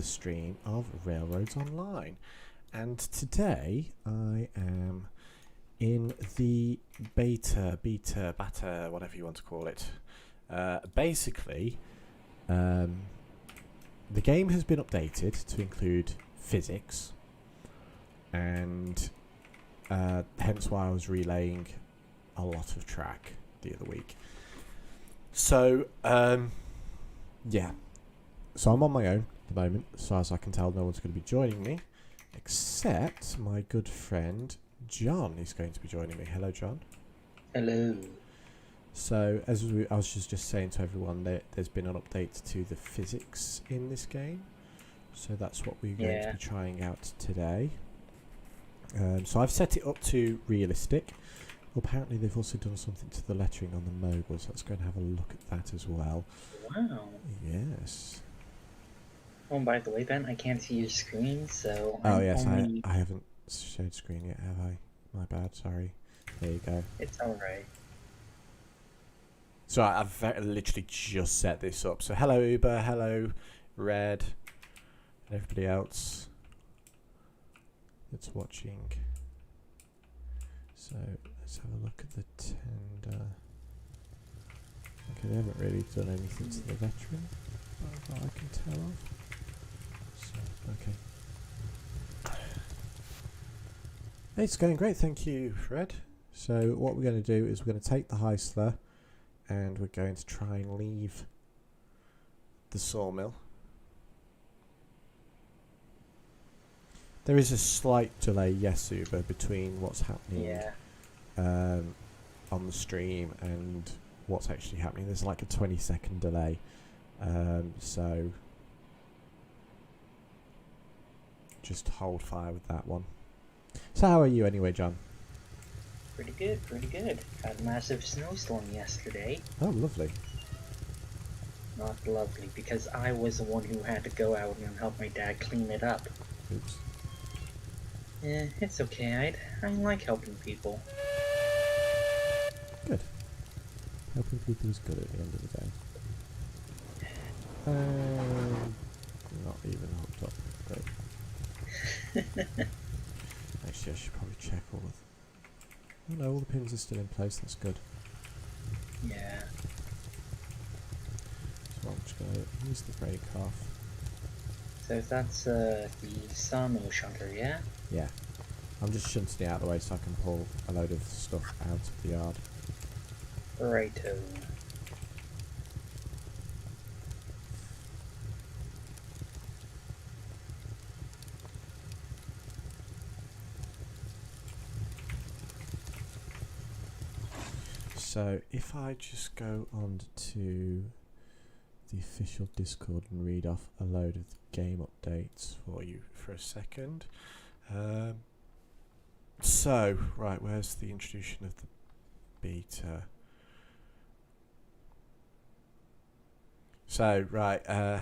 Stream of Railroads Online, and today I am in the beta, whatever you want to call it. Basically, the game has been updated to include physics, and hence why I was relaying a lot of track the other week. So, yeah. So I'm on my own at the moment. As far as I can tell, no one's going to be joining me, except my good friend John is going to be joining me. Hello, John. Hello. So, I was just saying to everyone that there's been an update to the physics in this game. So that's what we're going to be trying out today. So I've set it up to realistic. Apparently they've also done something to the lettering on the mogul, so let's go and have a look at that as well. Wow. Yes. Oh, by the way, Ben, I can't see your screen, so... Oh, yes, I haven't shared screen yet, have I? My bad, sorry. There you go. It's alright. So I've literally just set this up. So hello Uber, hello Red, and everybody else that's watching. So let's have a look at the tender. Okay, they haven't really done anything to the veteran, that I can tell of. So, okay. It's going great, thank you, Fred. So what we're going to do is we're going to take the Heisler and we're going to try and leave the sawmill. There is a slight delay, yes, Uber, between what's happening on the stream and what's actually happening. There's like a 20-second delay. So just hold fire with that one. So how are you anyway, John? Pretty good, pretty good. Had a massive snowstorm yesterday. Oh, lovely. Not lovely, because I was the one who had to go out and help my dad clean it up. Oops. Yeah, it's okay. I like helping people. Good. Helping people is good at the end of the day. Not even hooked up. Great. Actually, I should probably check all of Oh no, all the pins are still in place, that's good. Yeah. So I'm just going to use the brake off. So that's the sawmill shunter, yeah? Yeah. I'm just shunting it out of the way so I can pull a load of stuff out of the yard. Righto. So if I just go on to the official Discord and read off a load of the game updates for you for a second. So, right, where's the introduction of the beta? So, right, right,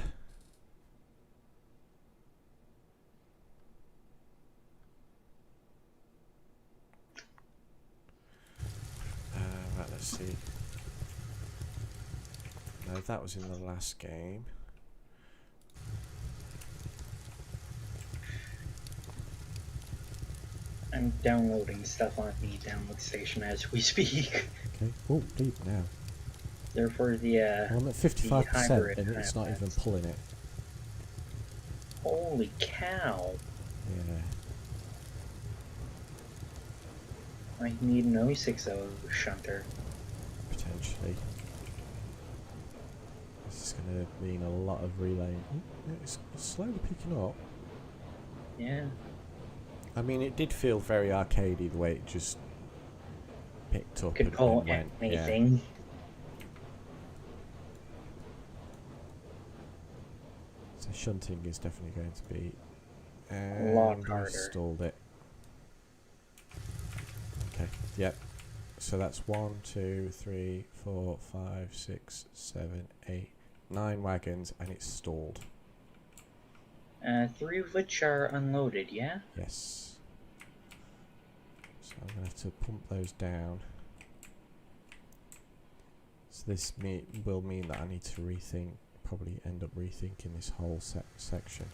let's see. No, that was in the last game. I'm downloading stuff on the download station as we speak. Okay. Oh, deep now. Therefore, the Well, I'm at 55% hybrid and it's not even pulling it. Holy cow! Yeah. I need an 060 shunter. Potentially. This is going to mean a lot of relaying. Oh, yeah, it's slowly picking up. Yeah. I mean, it did feel very arcadey the way it just picked up Could pull and went. anything. Yeah. So shunting is definitely going to be. A lot And harder. I stalled it. Okay. Yep. So that's 1, 2, 3, 4, 5, 6, 7, 8, 9 wagons, and it's stalled. 3 of which are unloaded, yeah? Yes. So I'm going to have to pump those down. So this will mean that I need to probably end up rethinking this whole section.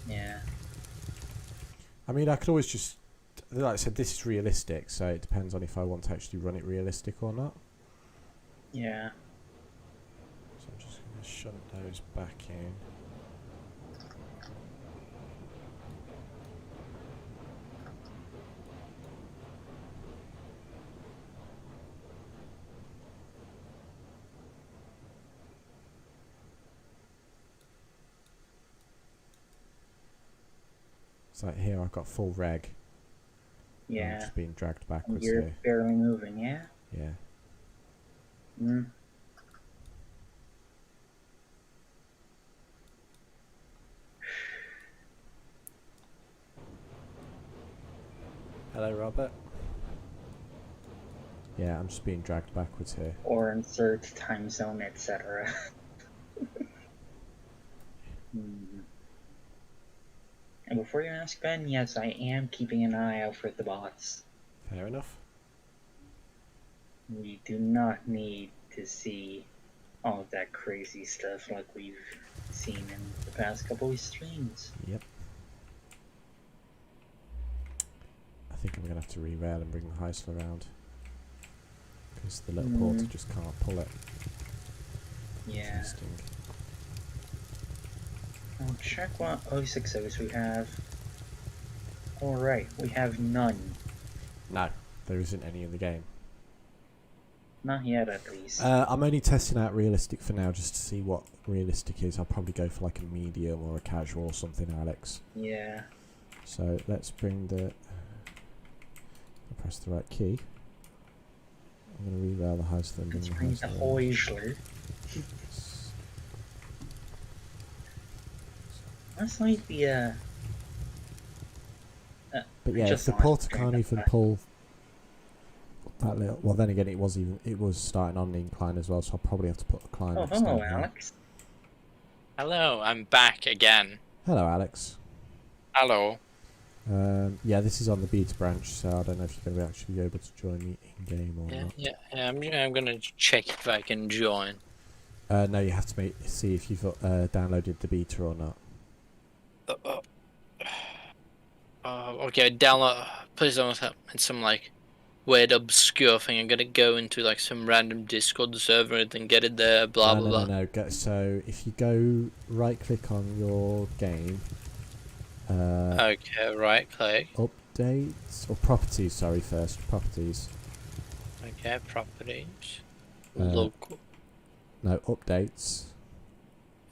Yeah. I mean, I could always just, like I said, this is realistic, so it depends on if I want to actually run it realistic or not. Yeah. So I'm just going to shunt those back in. It's like here I've got full reg. Yeah. I'm just being dragged backwards You're here. barely moving, yeah? Yeah. Hmm. Hello, Robert. Yeah, I'm just being dragged backwards here. Or insert time zone, etc. And before you ask, Ben, yes, I am keeping an eye out for the bots. Fair enough. We do not need to see all of that crazy stuff like we've seen in the past couple of streams. Yep. I think I'm going to have to re-rail and bring the heist around. Because the little porter just can't pull it. Yeah. Interesting. I'll check what 060s we have. Alright, we have none. No, there isn't any in the game. Not yet, at least. I'm only testing out realistic for now just to see what realistic is. I'll probably go for like a medium or a casual or something, Alex. Yeah. So let's bring the... press the right key. I'm going to re-rail the heist then Let's bring bring the the heist Heusler. That's like the, But yeah, if just the like porter bring can't that even back. pull that little... Well, then again, it was starting on the incline as well, so I'll probably have to put a climb Oh, next hello, time. Alex. Hello, I'm back again. Hello, Alex. Hello. Yeah, this is on the beta branch, so I don't know if you're going to actually be able to join me in-game or not. Yeah, I'm gonna check if I can join. No, you have to see if you've downloaded the beta or not. Okay, download. Please don't help. It's some like weird obscure thing. I'm gonna go into like some random Discord server and then get it there. Blah blah blah. No. So if you go right click on your game, Okay, right click. updates or properties. Sorry, first properties. Okay, properties. Uh, Local. No, updates.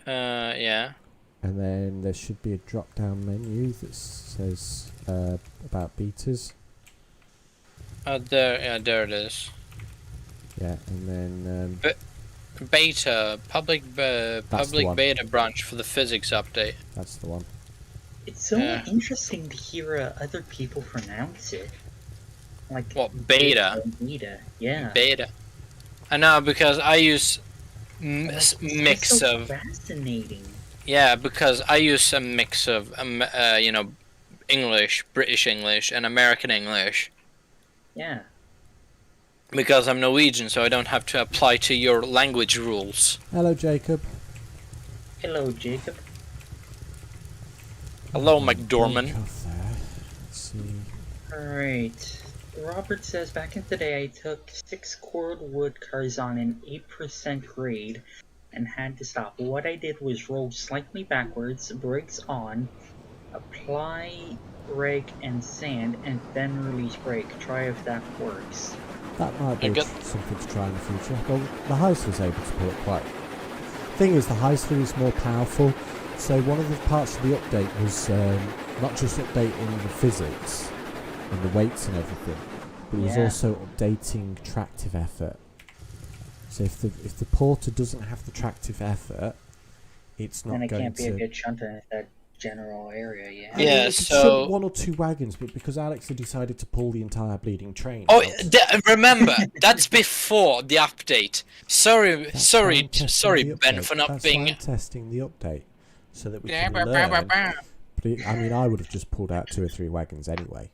Yeah. And then there should be a drop down menu that says about betas. There it is. Yeah, and then Beta, public one. beta branch for the physics update. that's the one. It's so Yeah. interesting to hear other people pronounce it. Like What, beta? Beta, yeah. Beta. I know, because I use It's mix so of fascinating. yeah, because I use a mix of you know, English, British English, and American English. Yeah. Because I'm Norwegian, so I don't have to apply to your language rules. Hello, Jacob. Hello, Jacob. Hello, Break McDormand. off there. Let's see. Alright. Robert says, back in the day I took 6 cord wood cars on an 8% grade and had to stop. What I did was roll slightly backwards, brakes on, apply rake and sand, and then release brake. Try if that works. That might be I got- something to try in the future. Well, the Heisler's able to pull it quite. Thing is, the Heisler is more powerful. So one of the parts of the update was not just updating the physics and the weights and everything, but it was Yeah. also updating tractive effort. So if the porter doesn't have the tractive effort, it's not And it going can't be to. a good shunter in that general area, yeah. I mean, Yeah, it could so- shunt one or two wagons, but because Alex had decided to pull the entire bleeding train. Oh, out, remember, that's before the update. Sorry, that's why I'm testing sorry, the Ben, update. for not That's being. why I'm testing the update so that we Yeah, can bah, bah, learn. bah, bah. But I mean, I would have just pulled out 2 or 3 wagons anyway.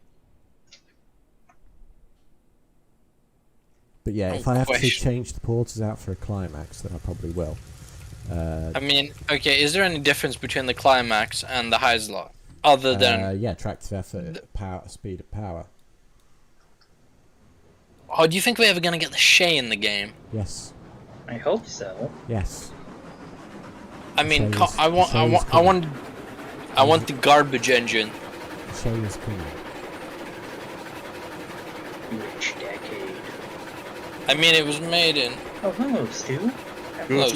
But yeah, if I have to Question. change the porters out for a climax, then I probably will. I mean, okay, is there any difference between the climax and the Heisler? Other than, yeah, tractive effort, power, speed of power. oh, do you think we're ever gonna get the Shay in the game? Yes, I hope so. yes. I mean, Shay is- I want, Shay I is want, I coming. want, I want the garbage engine. Show is coming. Which decade? I mean, it was made in. Oh, hello, Stu. Hello,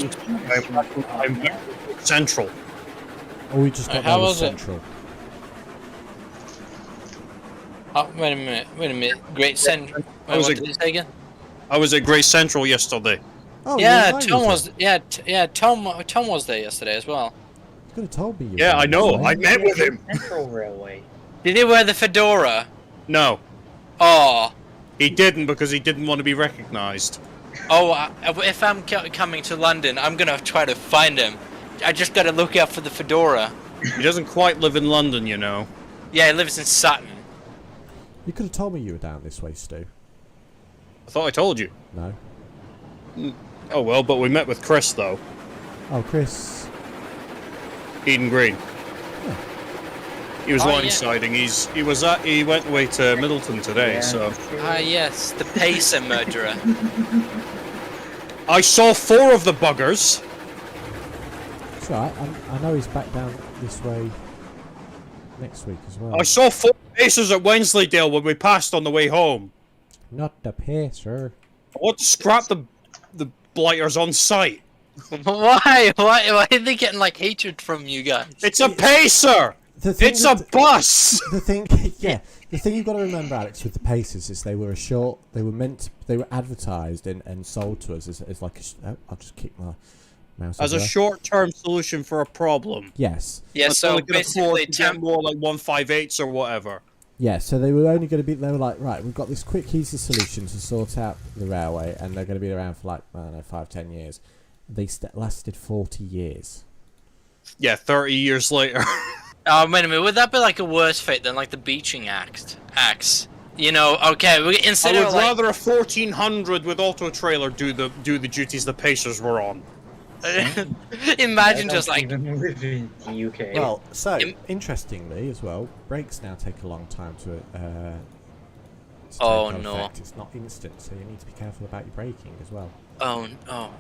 I'm Central. Oh, we just got How that with was it? Central. Oh, wait a minute. Great Central. Wait, I was what a- did you say again? I was at Great Central yesterday. Oh, Yeah, where Tom it? was. Yeah, Tom was there yesterday as well. You could have told me. You Yeah, were I know. there, I right? met with him. Central Railway. Did he wear the fedora? No, Oh, he didn't because he didn't want to be recognised. if I'm coming to London, I'm gonna try to find him. I just gotta look out for the fedora. He doesn't quite live in London, you know. Yeah, he lives in Sutton. You could have told me you were down this way, Stu. I thought I told you. No. Oh well, but we met with Chris though. Oh, Chris. Eden Green. Yeah. He was Oh, yeah. linesiding. He went away to Middleton today. Yeah. So Ah, yes, the pacer murderer. I saw 4 of the buggers. It's alright. I know he's back down this way next week as well. I saw 4 pacers at Wensleydale when we passed on the way home. Not the pacer. I want to scrap the blighters on site. Why? Why are they getting like hatred from you guys? It's a pacer. The thing It's a that- bus. The thing, yeah, the thing you've got to remember, Alex, with the Pacers is they were they were advertised and sold to us as like I'll just kick my mouse. As a over there. short-term solution for a problem. Yes, Yeah, Until so they can afford basically, to get more like 158s or whatever. yeah. So they were only going to be. They were like, right, we've got this quick, easy solution to sort out the railway, and they're going to be around for like I don't know 5-10 years. They lasted 40 years. Yeah, 30 years later. oh, wait a minute. Would that be like a worse fate than like the beaching axe? You know, okay. Instead I would of like, rather a 1400 with auto trailer do the duties the Pacers were on. imagine I just don't like even live in the UK. Well, so Im- interestingly as well, brakes now take a long time to Oh, turbo no. effect. It's not instant, so you need to be careful about your braking as well. Oh, oh.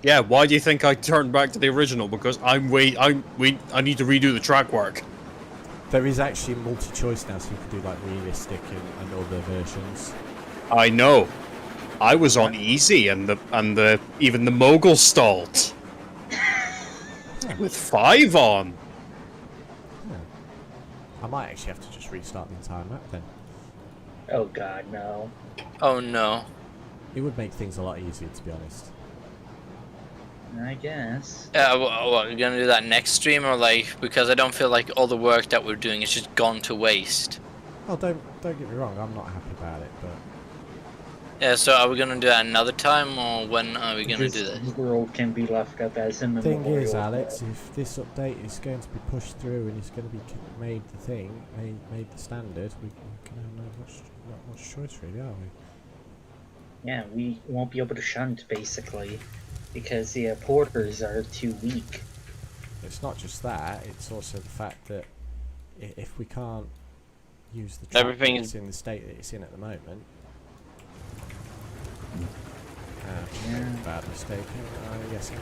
Yeah, why do you think I turned back to the original? Because I need to redo the track work. There is actually multi-choice now, so you can do like realistic and other versions. I know. I was on easy, and even the mogul stalled with 5 on. I might actually have to just restart the entire map then. Oh god, no. Oh, no. It would make things a lot easier, to be honest. I guess. What, we're gonna do that next stream, or like, because I don't feel like all the work that we're doing is just gone to waste. Oh, don't get me wrong. I'm not happy about it, but Yeah, so are we gonna do that another time, or when are we gonna do This this? world can be left up as a the memorial. thing is, Alex, if this update is going to be pushed through and it's going to be made the thing, made the standard, we can have not much choice really, are we? Yeah, we won't be able to shunt, basically, because the porters are too weak. It's not just that; it's also the fact that if we can't use the track Everything that's is- in the state that it's in at the moment. Yeah. Bad mistake. Yes, I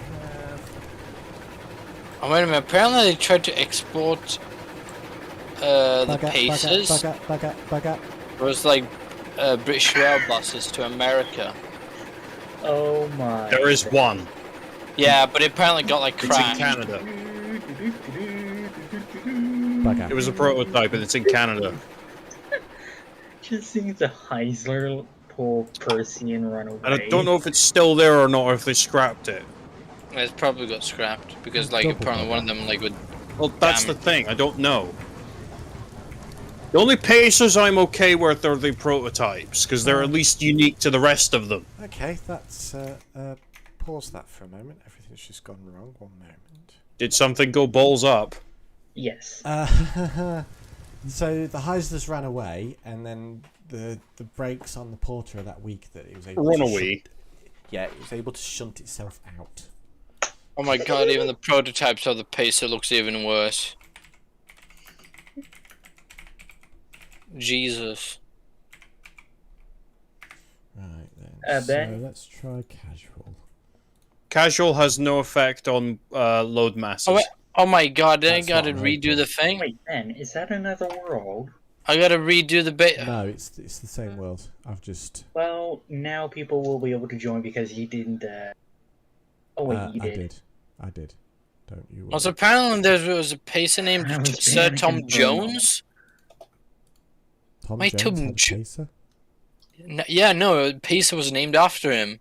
have. Oh, wait a minute, apparently they tried to export the Pacers. Bug up. It was like British rail buses to America. Oh my. There is one. Yeah, but it apparently got like It's in crashed. Canada. Bug up. It was a prototype, and it's in Canada. Just seeing the Heisler pull Percy and run away. And I don't know if it's still there or not, or if they scrapped it. It's probably got scrapped because like Double apparently one of bug them like would. Well, that's Damn. the thing. I don't know. The only Pacers I'm okay with are the prototypes, because they're at least unique to the rest of them. Okay, that's pause that for a moment. Everything's just gone wrong. 1 moment. Did something go balls up? Yes. So the Heislers ran away, and then the brakes on the Porter are that weak that it was able to Runaway. yeah, it was able to shunt itself out. Oh my god! Even the prototypes of the Pacer looks even worse. Jesus. Right then. Ben? So let's try casual. Casual has no effect on load masses. Oh, wait. Oh my god! Then I That's gotta not redo the open. thing. Wait, Ben, is that another world? I gotta redo the bit. No, it's the same world. I've just. Well, now people will be able to join because he didn't. Oh wait, he did. I did. Don't you? Worry. Also, apparently there was a Pacer named I was Sir very Tom confirmed. Jones. Tom Wait, Jones Tom had a Jo- pacer? Yeah, no, Pacer was named after him.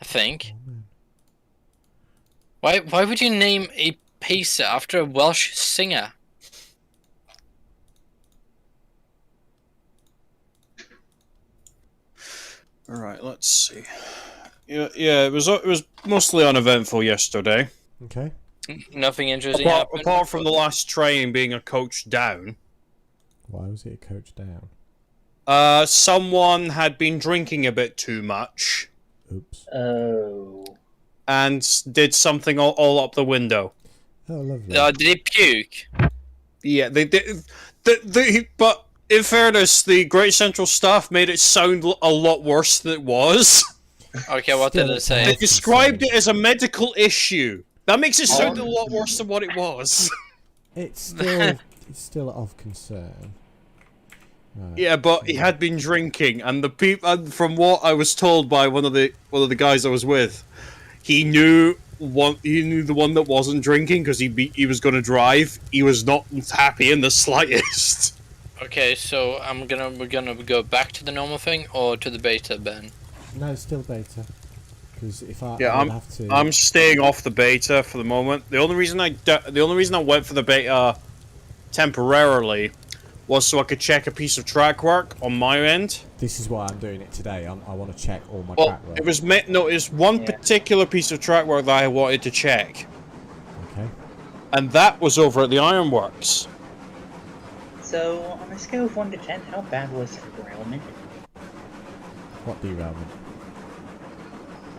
I think. Oh, man. Why would you name a Pacer after a Welsh singer? All right, let's see. Yeah, it was mostly uneventful yesterday. Okay. Nothing interesting Apart, happened. apart from the last train being a coach down. Why was it a coach down? Someone had been drinking a bit too much Oops. Oh. and did something all up the window. Oh, lovely. Did he puke? Yeah, they did. But in fairness, the Great Central staff made it sound a lot worse than it was. Okay, what did Still, it it's say? They health described concern. it as a medical issue. That makes it sound a lot worse than what it was. It's still of concern. Right. Yeah, but he had been drinking, and the people. From what I was told by one of the guys I was with, he knew the one that wasn't drinking because he was going to drive. He was not happy in the slightest. Okay, so we're gonna go back to the normal thing or to the beta, Ben? No, still beta. Because if I, Yeah, I would have to. I'm staying off the beta for the moment. The only reason I went for the beta temporarily was so I could check a piece of track work on my end. This is why I'm doing it today. I want to check all my Well, track work. it was one Yeah. particular piece of track work that I wanted to check, Okay. and that was over at the Ironworks. So, on a scale of 1 to 10, how bad was the derailment? What derailment?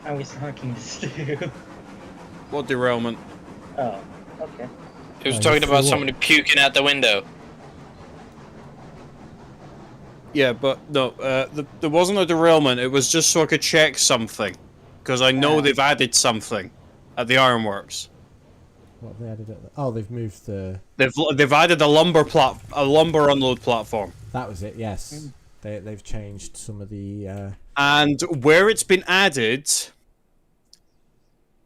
I was talking to Stu. What derailment? Oh, okay. He was Oh, talking you about flew somebody puking out the window. Yeah, but no, there wasn't a derailment. It was just so I could check something, because I know they've added something at the ironworks. What have they added? Oh, they've moved the. They've added a lumber unload platform. That was it. Yes, they've changed some of the. And where it's been added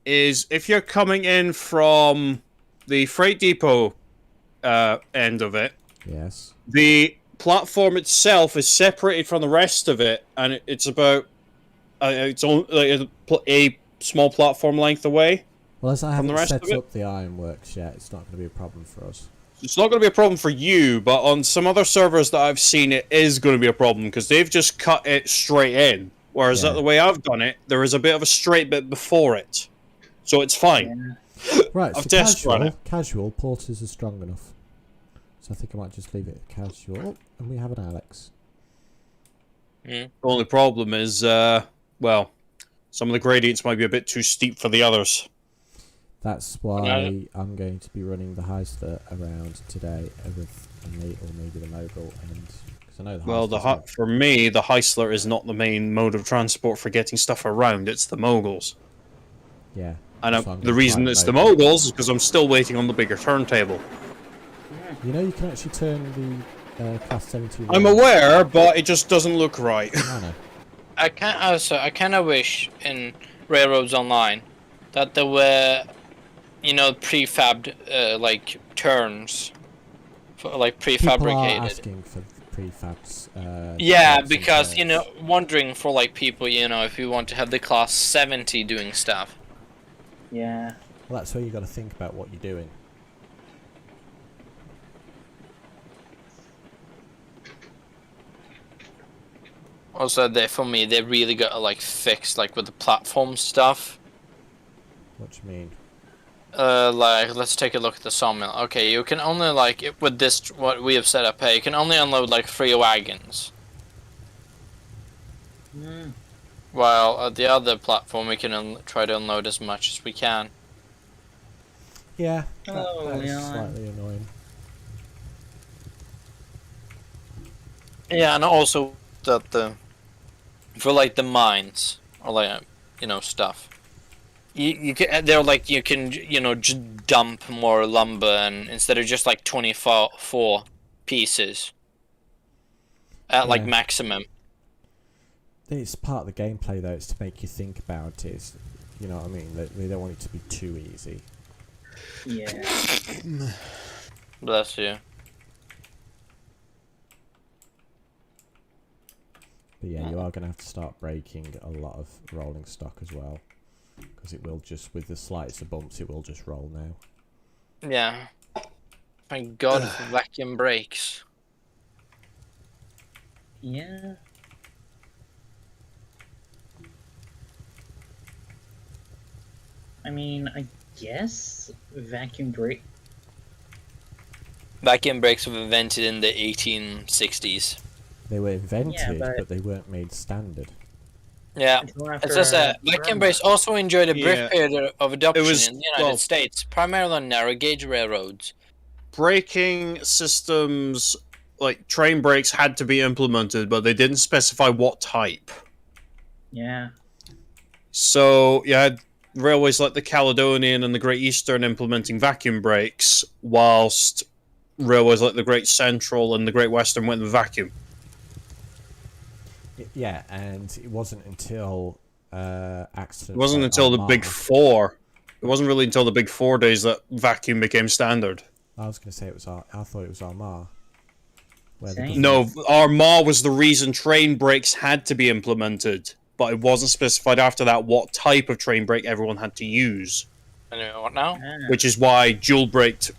is if you're coming in from the freight depot end of it, Yes. the platform itself is separated from the rest of it, and it's about its own a small platform length away. Well, as I haven't rest set of it? up the ironworks yet, it's not going to be a problem for us. It's not going to be a problem for you, but on some other servers that I've seen, it is going to be a problem because they've just cut it straight in. Whereas Yeah. the way I've done it, there is a bit of a straight bit before it, so it's fine. Right, I've so test run it. casual porters are strong enough. So I think I might just leave it casual, and we have an Alex. The only problem is, well, some of the gradients might be a bit too steep for the others. That's why I'm going to be running the Heisler around today with me, or maybe the Mogul, and because I know the Well, Heisler's for me, the Heisler is not the main mode of transport for getting stuff around. It's the moguls. yeah. And So I'm the gonna reason try it's the Mogul. moguls is because I'm still waiting on the bigger turntable. You know, you can actually turn the class 72. I'm aware, but it just doesn't look right. I know. I kind of wish in Railroads Online that there were, prefabbed like turns, for, like People are prefabricated. asking for prefabs. Yeah, parts and because turns. wondering for like people, if you want to have the class 70 doing stuff. Yeah. Well, that's where you got to think about what you're doing. Also, for me, they really got to like fix like with the platform stuff. What do you mean? Like let's take a look at the sawmill. Okay, you can only with this what we have set up here, you can only unload like 3 wagons. While at the other platform, we can try to unload as much as we can. Yeah, Oh, that is Leon. slightly annoying. Yeah, and also that for like the mines or like stuff. You can you can just dump more lumber and instead of just like 24 pieces at like Yeah. maximum. It's part of the gameplay, though. It's to make you think about it. You know what I mean? They don't want it to be too easy. Yeah. Bless you. But yeah, you are going to have to start breaking a lot of rolling stock as well. Because it will just, with the slightest of bumps, it will just roll now. Yeah. Thank God for vacuum brakes. Yeah. I mean, I guess vacuum brake. Vacuum brakes were invented in the 1860s. They were invented, but- but they weren't made standard. Yeah. Until It's after, just that vacuum brakes also enjoyed a brief Yeah. period of adoption was- in the United well- States, primarily on narrow gauge railroads. Braking systems, like train brakes, had to be implemented, but they didn't specify what type. Yeah. So you had railways like the Caledonian and the Great Eastern implementing vacuum brakes, whilst railways like the Great Central and the Great Western went with vacuum. Yeah, and it wasn't until accidents. It wasn't like until the Big Armagh- Four. It wasn't really until the Big 4 days that vacuum became standard. I was going to say it was. I thought it was Armagh. Where Same. the No, Armagh was the reason train brakes had to be implemented, but it wasn't specified after that what type of train brake everyone had to use, Anyway, what now? which is why dual braked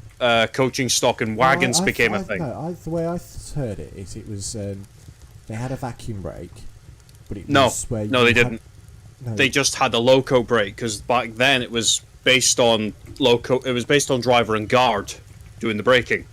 coaching stock and wagons became a thing. No, the way I heard it is it was they had a vacuum brake, but it No, was where no, you they had- didn't. No, They just had a loco brake because back then it was based on loco. It was based on driver and guard doing the braking.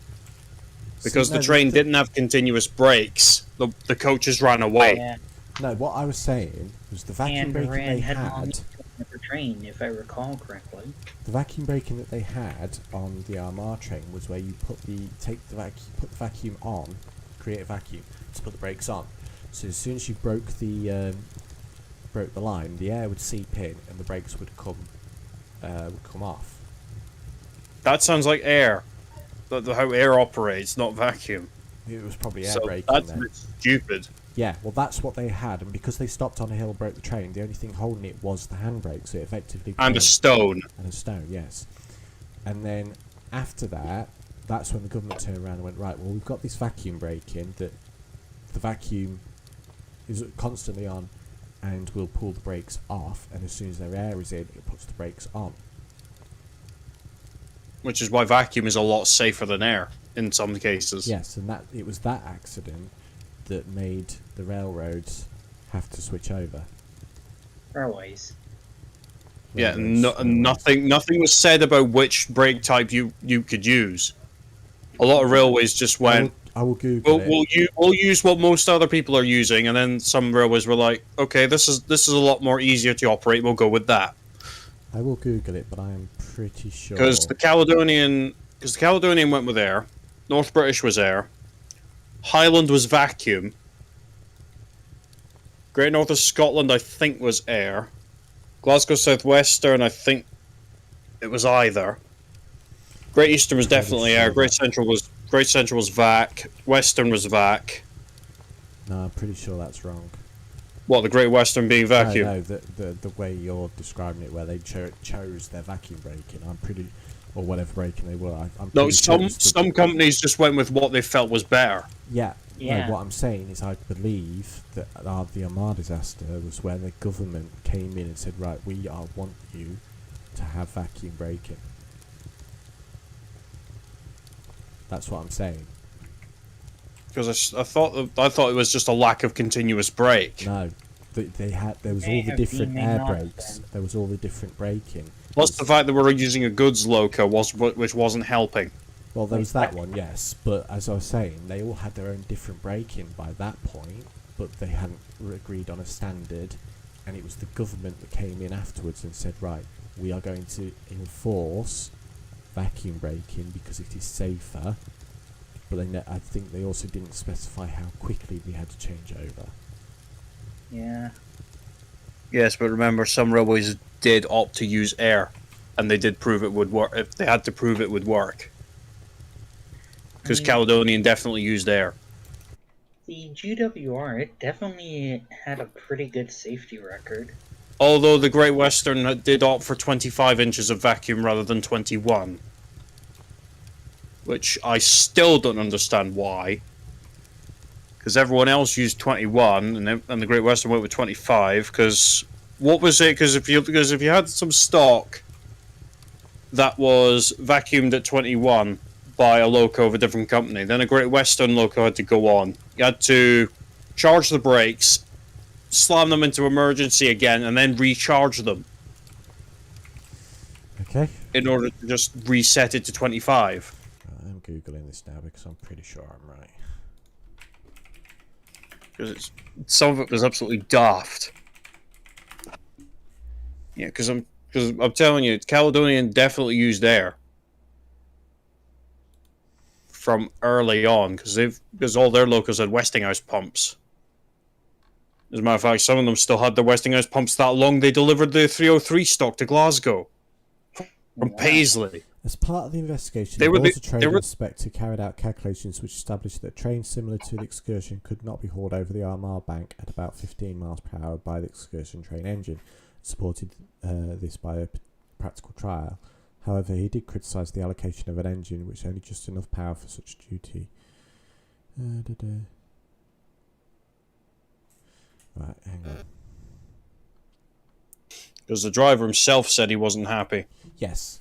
Because See, no, the train didn't have continuous brakes, the coaches ran away. Yeah. No, what I was saying was the vacuum And braking ran they headlong had. into another train, if I recall correctly. The vacuum braking that they had on the Armagh train was where you put the vacuum on, create a vacuum, to put the brakes on. So as soon as you broke the line, the air would seep in and the brakes would come off. That sounds like air. How air operates, not vacuum. It was probably air So braking that's a then. bit stupid. Yeah, well, that's what they had, and because they stopped on a hill and broke the train, the only thing holding it was the handbrake, so it effectively... And a stone. And a stone, yes. And then, after that, that's when the government turned around and went, right, well, we've got this vacuum braking, that the vacuum is constantly on, and we'll pull the brakes off, and as soon as their air is in, it puts the brakes on. Which is why vacuum is a lot safer than air, in some cases. Yes, and that it was that accident that made the railroads have to switch over. Railways. Yeah, Railroads. nothing was said about which brake type you could use. A lot of railways just went, I will Google it. we'll use what most other people are using, and then some railways were like, okay, this is a lot more easier to operate, we'll go with that. I will Google it, but I am pretty sure... Because the Caledonian went with air, North British was air, Highland was vacuum, Great North of Scotland I think was air, Glasgow South Western I think it was either. Great Eastern was definitely air. Great Central was vac. Western was vac. No, I'm pretty sure that's wrong. What, the Great Western being vacuum? No, the way you're describing it, where they chose their vacuum braking, I'm pretty... Or whatever braking they were. I'm No, pretty sure some companies just went with what they felt was better. Yeah. Yeah. No, what I'm saying is I believe that the Armagh disaster was where the government came in and said, right, we want you to have vacuum braking. That's what I'm saying. Because I thought it was just a lack of continuous brake. No, there was May all the have different been, may air not have brakes. been. There was all the different braking. Plus the fact that we were using a goods loco which wasn't helping. Well, there was that one, yes, but as I was saying, they all had their own different braking by that point, but they hadn't agreed on a standard, and it was the government that came in afterwards and said, right, we are going to enforce vacuum braking because it is safer, but I think they also didn't specify how quickly they had to change over. Yeah. Yes, but remember, some railways did opt to use air, and they did prove it would work. If they had to prove it would work, because Caledonian definitely used air. The GWR, it definitely had a pretty good safety record. Although the Great Western did opt for 25 inches of vacuum rather than 21, which I still don't understand why. Because everyone else used 21, and the Great Western went with 25. Because what was it? Because if you had some stock that was vacuumed at 21 by a loco of a different company, then a Great Western loco had to go on. You had to charge the brakes, slam them into emergency again, and then recharge them Okay. in order to just reset it to 25. I'm Googling this now because I'm pretty sure I'm right. Because some of it was absolutely daft. Yeah, because I'm telling you, Caledonian definitely used air from early on because all their locals had Westinghouse pumps. As a matter of fact, some of them still had their Westinghouse pumps that long they delivered the 303 stock to Glasgow from Paisley. As part of the investigation, They the were Water the- Trade they were- Inspector carried out calculations which established that trains similar to the excursion could not be hauled over the Armagh Bank at about 15 miles per hour by the excursion train engine, supported this by a practical trial. However, he did criticise the allocation of an engine which only just enough power for such duty. Right, hang on. Because the driver himself said he wasn't happy. Yes.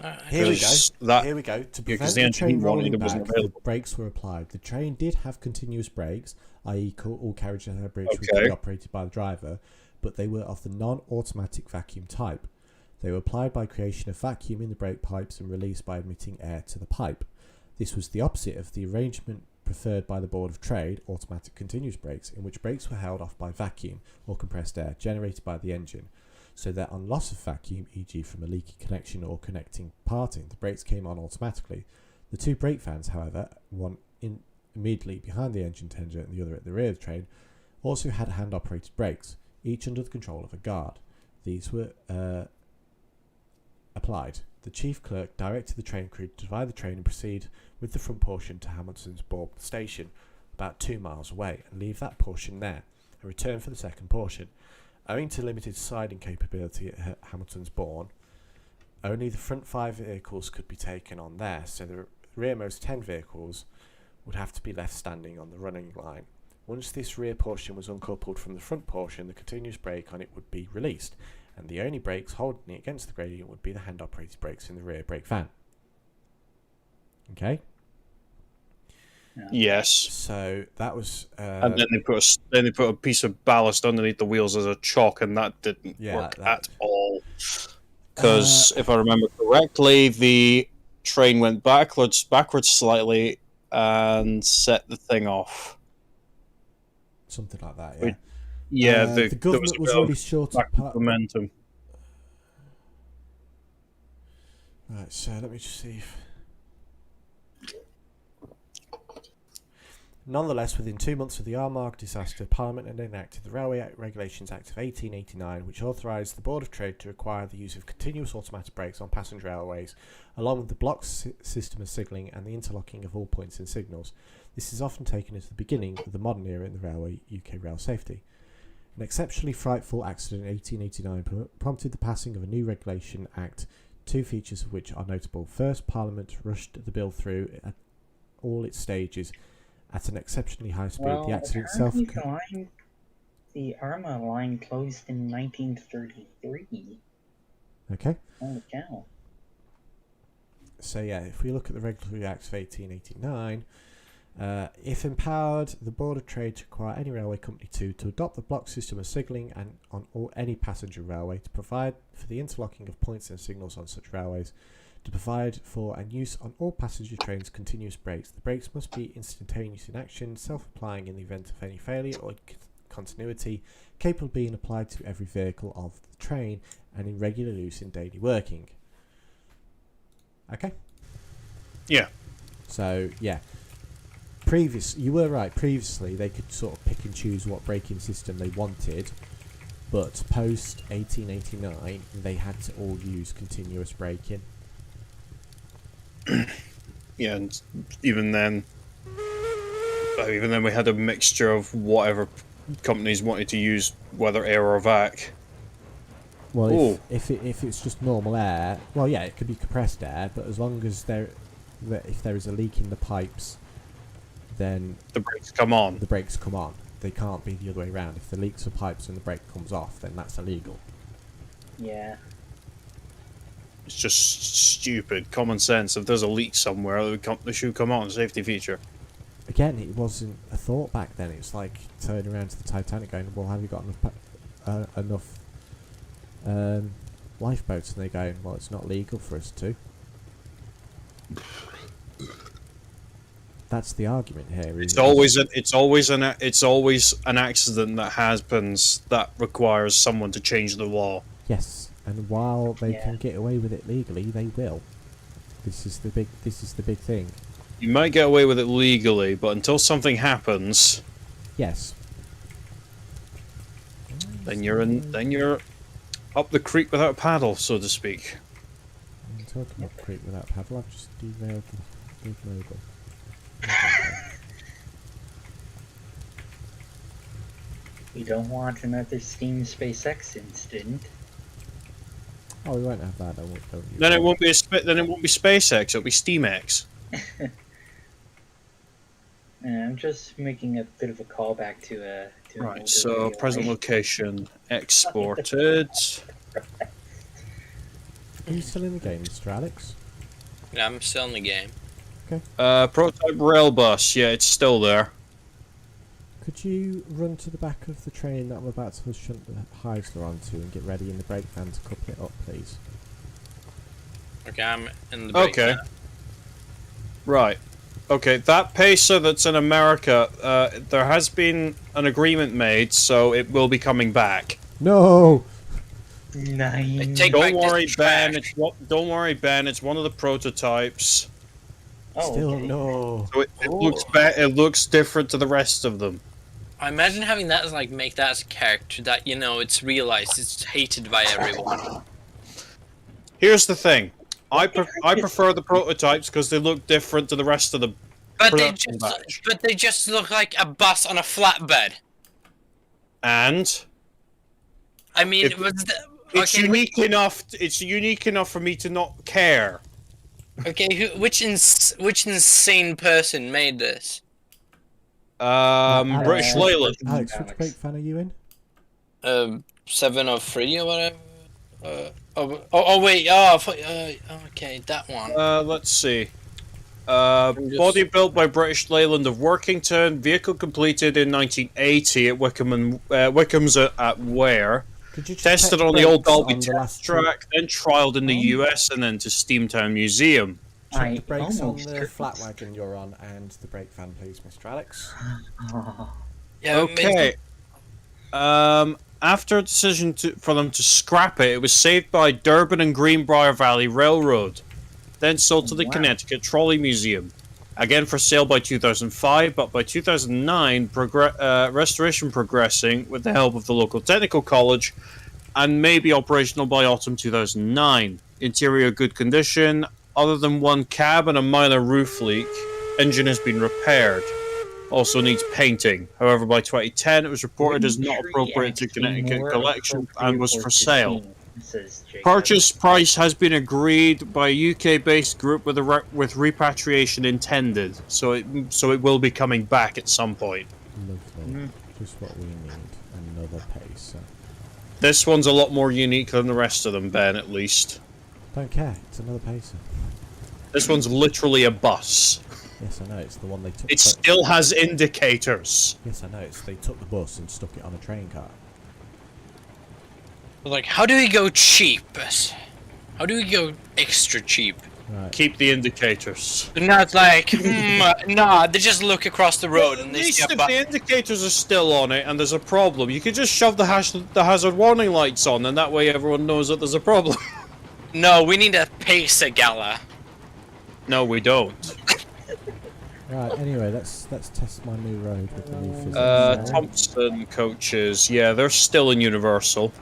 Alright. Here we go. Because that- Here we go. To Yeah, 'cause prevent the the engine train he wanted, rolling it wasn't back, the available. brakes were applied. The train did have continuous brakes, i.e. all carriages had brakes which Okay. could be operated by the driver, but they were of the non-automatic vacuum type. They were applied by creation of vacuum in the brake pipes and released by admitting air to the pipe. This was the opposite of the arrangement preferred by the Board of Trade, automatic continuous brakes, in which brakes were held off by vacuum or compressed air generated by the engine, so that on loss of vacuum, e.g. from a leaky connection or connecting parting, the brakes came on automatically. The two brake fans, however, one immediately behind the engine tender and the other at the rear of the train, also had hand-operated brakes, each under the control of a guard. These were applied. The chief clerk directed the train crew to divide the train and proceed with the front portion to Hamilton's Bourne station, about 2 miles away, and leave that portion there, and return for the second portion. Owing to limited siding capability at Hamilton's Bourne, only the front 5 vehicles could be taken on there, so the rearmost 10 vehicles would have to be left standing on the running line. Once this rear portion was uncoupled from the front portion, the continuous brake on it would be released, and the only brakes holding it against the gradient would be the hand-operated brakes in the rear brake fan. Okay? Yes. So that was... and then they put a piece of ballast underneath the wheels as a chock, and that didn't work at all. Because if I remember correctly, the train went backwards slightly and set the thing off. Something like that, yeah. The government was really short of momentum. Right, so let me just see if... Nonetheless, within 2 months of the Armagh disaster, Parliament had enacted the Railway Regulations Act of 1889, which authorised the Board of Trade to require the use of continuous automatic brakes on passenger railways, along with the block system of signalling and the interlocking of all points and signals. This is often taken as the beginning of the modern era in the railway UK rail safety. An exceptionally frightful accident in 1889 prompted the passing of a new Regulation Act, 2 features of which are notable. First, Parliament rushed the bill through at all its stages at an exceptionally high speed. Well, the accident itself... The Armagh line closed in 1933. Okay. Holy cow. So yeah, if we look at the Regulatory Act of 1889, if empowered, the Board of Trade to require any railway company to adopt the block system of signalling and on any passenger railway, to provide for the interlocking of points and signals on such railways, to provide for and use on all passenger trains continuous brakes. The brakes must be instantaneous in action, self-applying in the event of any failure or continuity, capable of being applied to every vehicle of the train, and in regular use in daily working. Okay? Yeah. So, yeah. You were right, previously they could sort of pick and choose what braking system they wanted, but post 1889 they had to all use continuous braking. Yeah, and even then we had a mixture of whatever companies wanted to use, whether air or vac. Well, if it's just normal air, well, yeah, it could be compressed air, but as long as if there is a leak in the pipes, then the brakes come on. The brakes come on. They can't be the other way around. If the leaks are pipes and the brake comes off, then that's illegal. Yeah. It's just stupid common sense. If there's a leak somewhere, they should come on. Safety feature. Again, it wasn't a thought back then. It's like turning around to the Titanic going, well, have you got enough lifeboats? And they're going, well, it's not legal for us to. That's the argument here. It's always an accident that happens that requires someone to change the law. Yes, and while they can get away with it legally, they will. This is the big thing. You might get away with it legally, but until something happens, yes, then you're up the creek without a paddle, so to speak. I'm talking about creek without paddle. I've just derailed the big mobile. We don't want another Steam SpaceX incident. Oh, we won't have that. Don't you? Then it won't be SpaceX. It'll be SteamX. I'm just making a bit of a callback to an Right. older So video, present right? location exported. Are you still in the game, Mr. Alex? Yeah, I'm still in the game. Prototype rail bus. Yeah, it's still there. Could you run to the back of the train that I'm about to shunt the Heisler onto and get ready in the brake van to couple it up, please? Okay, I'm in the brake Okay. now. Right. Okay, that pacer that's in America, there has been an agreement made, so it will be coming back. No! Nine. Take back Don't worry, this Ben. trash. Don't worry, Ben. It's one of the prototypes. Oh, Still okay. no. So it looks different to the rest of them. I imagine having that as like make that as a character that it's realized it's hated by everyone. Here's the thing. I I prefer the prototypes because they look different to the rest of the production batch. But they just look like a bus on a flatbed. And I mean, it's unique enough. It's unique enough for me to not care. Okay, which insane person made this? Alex, British Leyland. Alex, which break fan are you in? 7 of 3 or whatever. Wait. Okay, that one. Let's see. Body built by British Leyland of Workington. Vehicle completed in 1980 at Wickham's at Ware. Tested on the old Dolby test track, then trialed in the US and then to Steamtown Museum. Check the brakes on the flat wagon you're on and the brake fan, please, Mr. Alex. Yeah, Okay. After a decision for them to scrap it, it was saved by Durban and Greenbrier Valley Railroad, then sold to the Connecticut Trolley Museum. Again for sale by 2005, but by 2009, restoration progressing with the help of the local technical college, and may be operational by autumn 2009. Interior good condition, other than one cab and a minor roof leak. Engine has been repaired. Also needs painting. However, by 2010, it was reported as not appropriate to Connecticut collection and was for sale. Purchase price has been agreed by a UK-based group with repatriation intended, so it will be coming back at some point. Lovely. Just what we need. Another pacer. This one's a lot more unique than the rest of them, Ben, at least. Don't care. It's another pacer. This one's literally a bus. Yes, I know. It's the one they took. It still has indicators. Yes, I know. They took the bus and stuck it on a train car. Like, how do we go cheap? How do we go extra cheap? Right. Keep the indicators. Now it's like, nah, they just look across the road Well, and at they least see a if bus. the indicators are still on it and there's a problem, you can just shove the hazard warning lights on, and that way everyone knows that there's a problem. No, we need a pacer gala. No, we don't. Right. Anyway, let's test my new road with the new physics. Thompson coaches, yeah, they're still in Universal.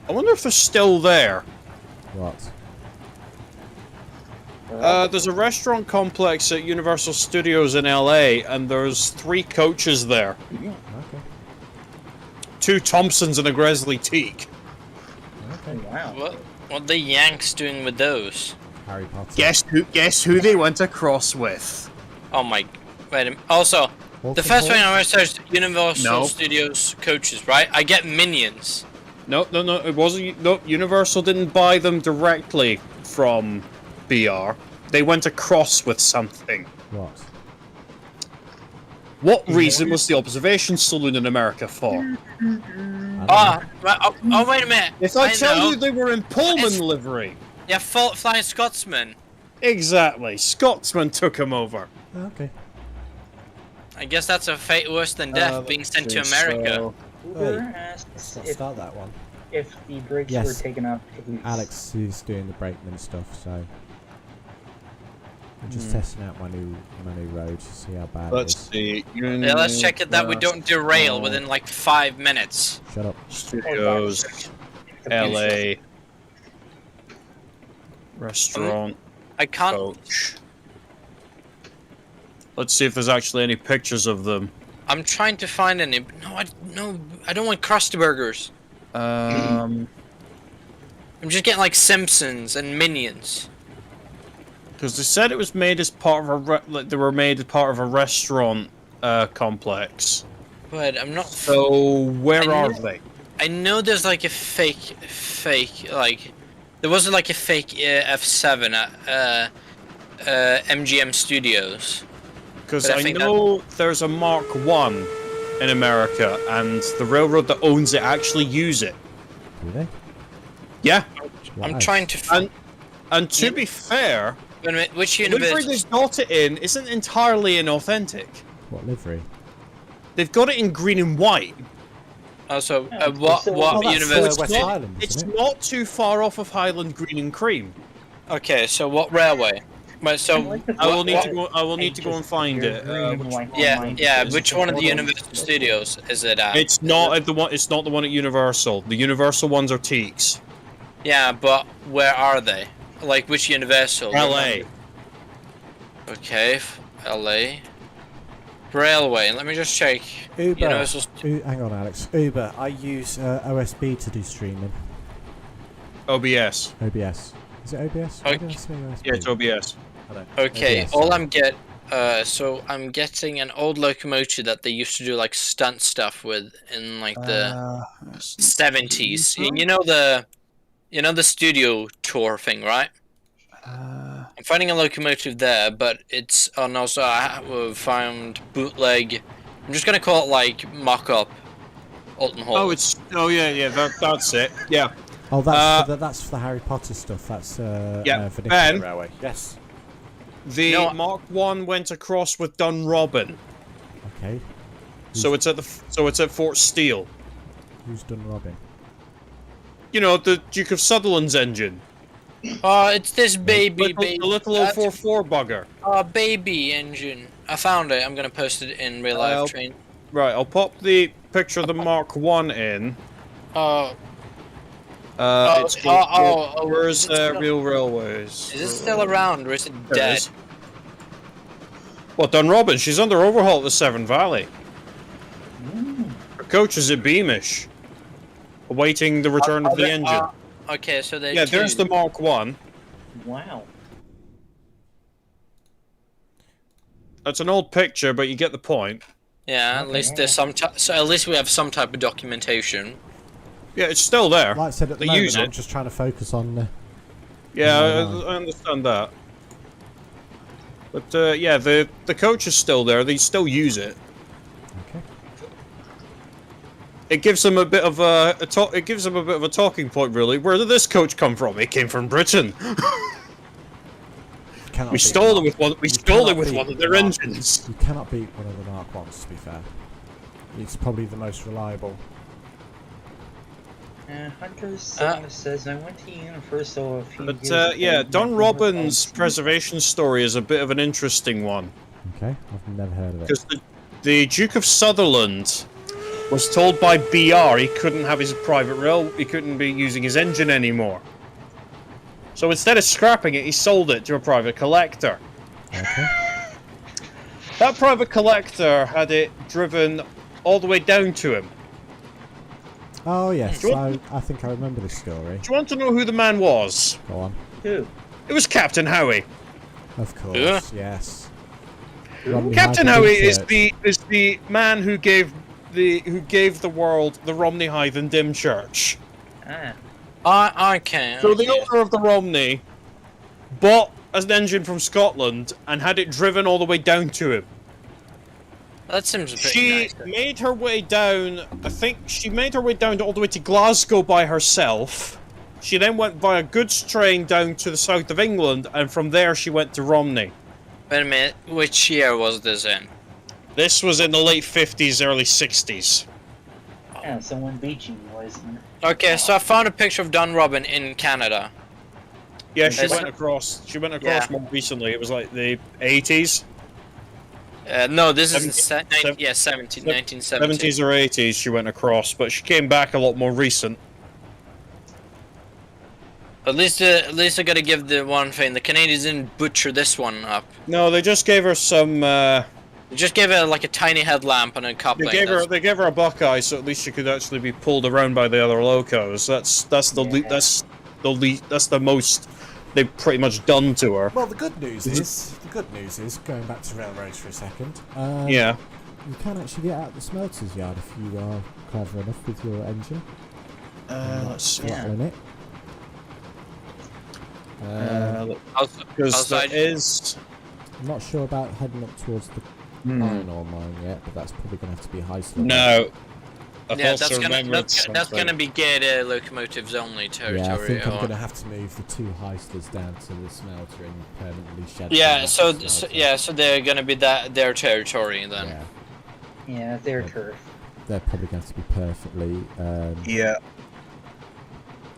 I wonder if they're still there. What? There's a restaurant complex at Universal Studios in LA, and there's 3 coaches there. Okay. 2 Thompsons and a Gresley Teak. Okay. Wow. What the Yanks doing with those? Harry Potter. Guess who they went across with? Oh my! Wait a minute. Also, Walking the first Hall? thing I researched Universal No. Studios coaches, right? I get Minions. No, it wasn't. No, Universal didn't buy them directly from BR. They went across with something. What? What reason was the observation saloon in America for? Oh, wait a minute. If I tell know. you they were in Pullman It's- livery. Yeah, Flying Scotsman. Exactly. Scotsman took him over. Okay. I guess that's a fate worse than death, being sent to America. Uber Hey, asks Let's if, start that one. if the brakes Yes. were taken up. Alex is doing the brakeman stuff, so I'm just testing out my new road to see how bad Let's it is. see. Yeah, let's check it that we don't derail within like 5 minutes. Shut up. Studios, LA, restaurant, I can't. coach. Let's see if there's actually any pictures of them. I'm trying to find any. No, I don't want Krusty Burgers. I'm just getting like Simpsons and Minions. Because they said it was made as part of they were made as part of a restaurant complex. But I'm not. So where I are know- they? I know there's like a fake like. There was like a fake F7 at MGM Studios. Because But I I think know there's a Mark 1 in America, and the railroad that owns it actually use it. Do they? Yeah, I'm Why? trying to find. and to be fair, Wait a minute, which the livery universe? they've got it in isn't entirely inauthentic. What livery? They've got it in green and white. Also, Yeah, what so- Oh, that's universe? West not- Highland, It's isn't it? not too far off of Highland Green and Cream. Okay, so what railway? Well, so I will need what- to go. I will need to go and find it. Yeah. is Which it one of the Toronto? Universal Studios is it at? It's not at the one. It's not the one at Universal. The Universal ones are teaks. Yeah, but where are they? Like which Universal? LA. Okay, LA. Railway. Let me just check. Uber. Universal. Hang on, Alex. Uber. I use OSB to do streaming. OBS. OBS. Is it OBS? Why did I Okay. say OSB? Yeah, it's OBS. I don't- Okay, OBS, all sorry. so I'm getting an old locomotive that they used to do like stunt stuff with in like the 70s. You know the studio tour thing, right? I'm finding a locomotive there, but it's also I found bootleg. I'm just gonna call it like mock-up Alton Hall. Yeah. That's it. Yeah. Oh, that's for the Harry Potter stuff. That's Yeah, for Ben. Railway. Yes. The No. Mark 1 went across with Dunrobin, Okay. so it's at Fort Steele. Who's done robbing? You know, the Duke of Sutherland's engine. Oh, it's this baby. The little 044 bugger. Baby engine. I found it. I'm gonna post it in real life I'll- train. Right, I'll pop the picture of the Mark 1 in. Oh, It's where's is it still- Real Railways? is it still around or is it There it dead? is. Well, Dunrobin, she's under overhaul at the Severn Valley. Her coach is at Beamish, awaiting the return of the engine. Okay, so they. Yeah, there's the Mark 1. Wow. That's an old picture, but you get the point. Yeah, at least there's so at least we have some type of documentation. Yeah, it's still there. Like I said, at the They moment, use I'm it. just trying to focus on. Yeah, No. I understand that. But yeah, the coach is still there. They still use it. Okay. It gives them a bit of it gives them a bit of a talking point, really. Where did this coach come from? It came from Britain. Cannot We beat stole the it with one. We You stole it cannot with beat one of the their Mark- engines. You cannot beat one of the Mark 1s, to be fair. It's probably the most reliable. Hunter says, I went to Universal a few years But yeah, ago, Don never Robin's felt- preservation story is a bit of an interesting one. Okay, I've never heard of it. Because the Duke of Sutherland was told by BR he couldn't have his private rail, he couldn't be using his engine anymore. So instead of scrapping it, he sold it to a private collector. Okay. That private collector had it driven all the way down to him. Oh yes, Do you I think I remember this story. Do you want to know who the man was? Go on. Who? It was Captain Howie. Of course, Yeah. yes. Captain Howie is the man who gave the world the Romney Hythe and Dim Church. Okay. So the owner of the Romney bought an engine from Scotland and had it driven all the way down to him. That seems pretty She nice. made her way down. I think she made her way down all the way to Glasgow by herself. She then went by a goods train down to the south of England, and from there she went to Romney. Wait a minute. Which year was this in? This was in the late 50s, early 60s. Yeah, so when Beachy was. Okay, so I found a picture of Don Robin in Canada. Yeah, she Is went it? across. She went Yeah. across more recently. It was like the 80s, No, this is the 70s 1970. or 80s. She went across, but she came back a lot more recent. At least I gotta give the one thing. The Canadians didn't butcher this one up. No, they just gave her some. They just gave it like a tiny headlamp and a coupling. They gave her a Buckeye, so at least she could actually be pulled around by the other locos. That's the most they've pretty much done to her. Well, the good news is going back to railroads for a second. Yeah. You can actually get out the smelter's yard if you are clever enough with your engine. Let's see. Rattling it. Because outside. there is. I'm not sure about heading up towards the iron ore mine yet, but that's probably going to have to be high slope. No. Yeah, that's gonna be gated locomotives only territory. Yeah, I think I'm or- going to have to move the two heisters down to the smelter and permanently shed. Yeah, them so at the smelter. so they're gonna be their territory then. Yeah, Yeah, their turf. they're probably going to be perfectly. Yeah.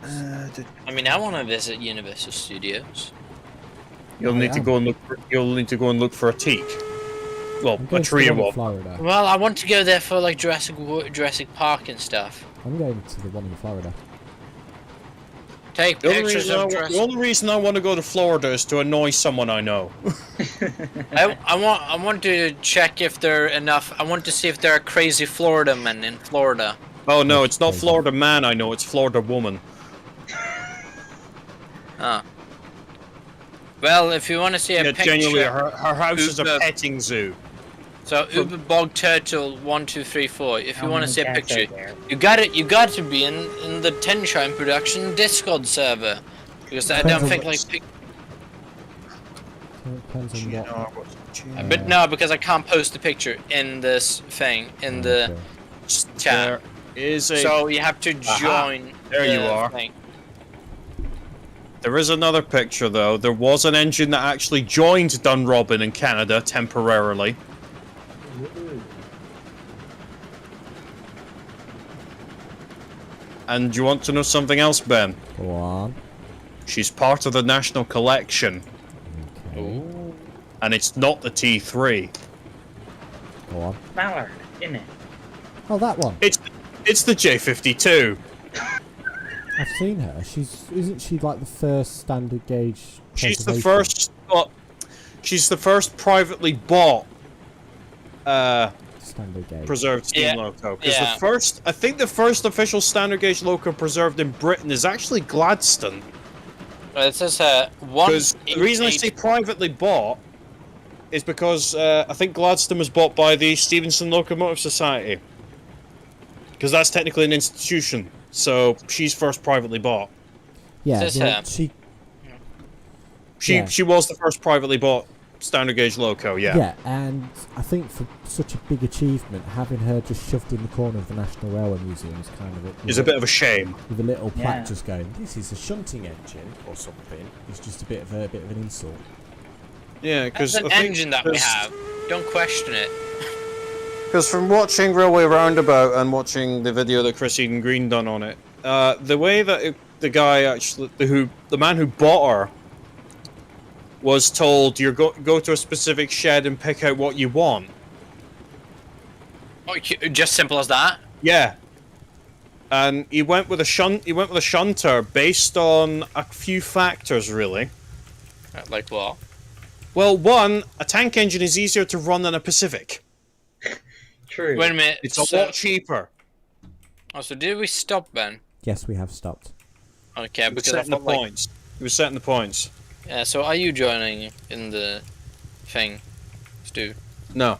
I mean, I want to visit Universal Studios. You'll need to go and look. You'll need to go and look for a teak. Well, I'm a going to tree the one in one. Florida. Well, I want to go there for like Jurassic Park and stuff. I'm going to the one in Florida. Take The only, pictures of the Jurassic. only reason I want to go to Florida is to annoy someone I know. I want to check if there are enough. I want to see if there are crazy Florida men in Florida. Oh no, That's it's not crazy. Florida man I know, it's Florida woman. Ah. Well, if you want to see a Yeah, picture, genuinely, her house is a Uber- petting zoo. so Uber Bog Turtle 1234. If you How want to many see a cats are picture, there? you got to be in the Tenshine Production Discord server, because I Depends don't on think what- like. So it depends on what. But no, because I can't post the picture in this thing in the Okay. chat. There is a. So you have to Aha, join. there you the are. thing. There is another picture though. There was an engine that actually joined Dunrobin in Canada temporarily. Woohoo. And you want to know something else, Ben? Go on. She's part of the National Collection, Okay. and it's not the T3. Go on. Mallard, isn't it? Oh, that one. It's the J52. I've seen her. Isn't she like the first standard gauge? She's the preservation? first. Well, she's the first privately bought standard gauge. preserved steam Yeah, loco. Because yeah. the first, I think the first official standard gauge loco preserved in Britain is actually Gladstone. Well, it says Because the reason I say privately bought is because I think Gladstone was bought by the Stevenson Locomotive Society. Because that's technically an institution. So she's first privately bought. Yeah, Says well, her. Yeah. She was the first privately bought standard gauge loco. Yeah. Yeah, and I think for such a big achievement, having her just shoved in the corner of the National Railway Museum is kind of Is a bit of a shame. with a little plaque Yeah. just going, "This is a shunting engine" or something. It's just a bit of an insult. Yeah, because That's an engine that we have. Don't question it. Because from watching Railway Roundabout and watching the video that Chris Eden Green done on it, the way that the guy actually, the man who bought her, was told you go to a specific shed and pick out what you want. Oh, just simple as that. Yeah. And he went with a shunter based on a few factors, really. Like what? Well, one, a tank engine is easier to run than a Pacific. True. Wait a minute. It's a lot cheaper. Oh, so did we stop Ben? Yes, we have stopped. Okay, He was because I setting the thought like, points. He was setting the points. yeah. So are you joining in the thing, Stu? No.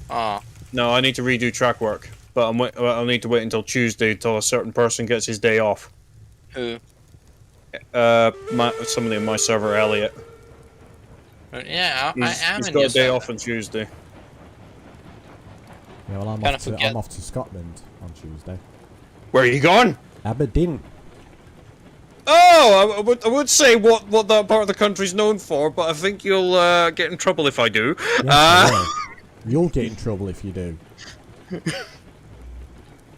Ah, No, I need to redo track work. But I'll need to wait until Tuesday until a certain person gets his day off. who? Somebody on my server, Elliot. Yeah, I am He's in got your a day server. off on Tuesday. Yeah, well, Kinda forget. I'm off to Scotland on Tuesday. Where are you going? Aberdeen. Oh, I would say what that part of the country's known for, but I think you'll get in trouble if I do. Yes, I will. You'll get in trouble if you do.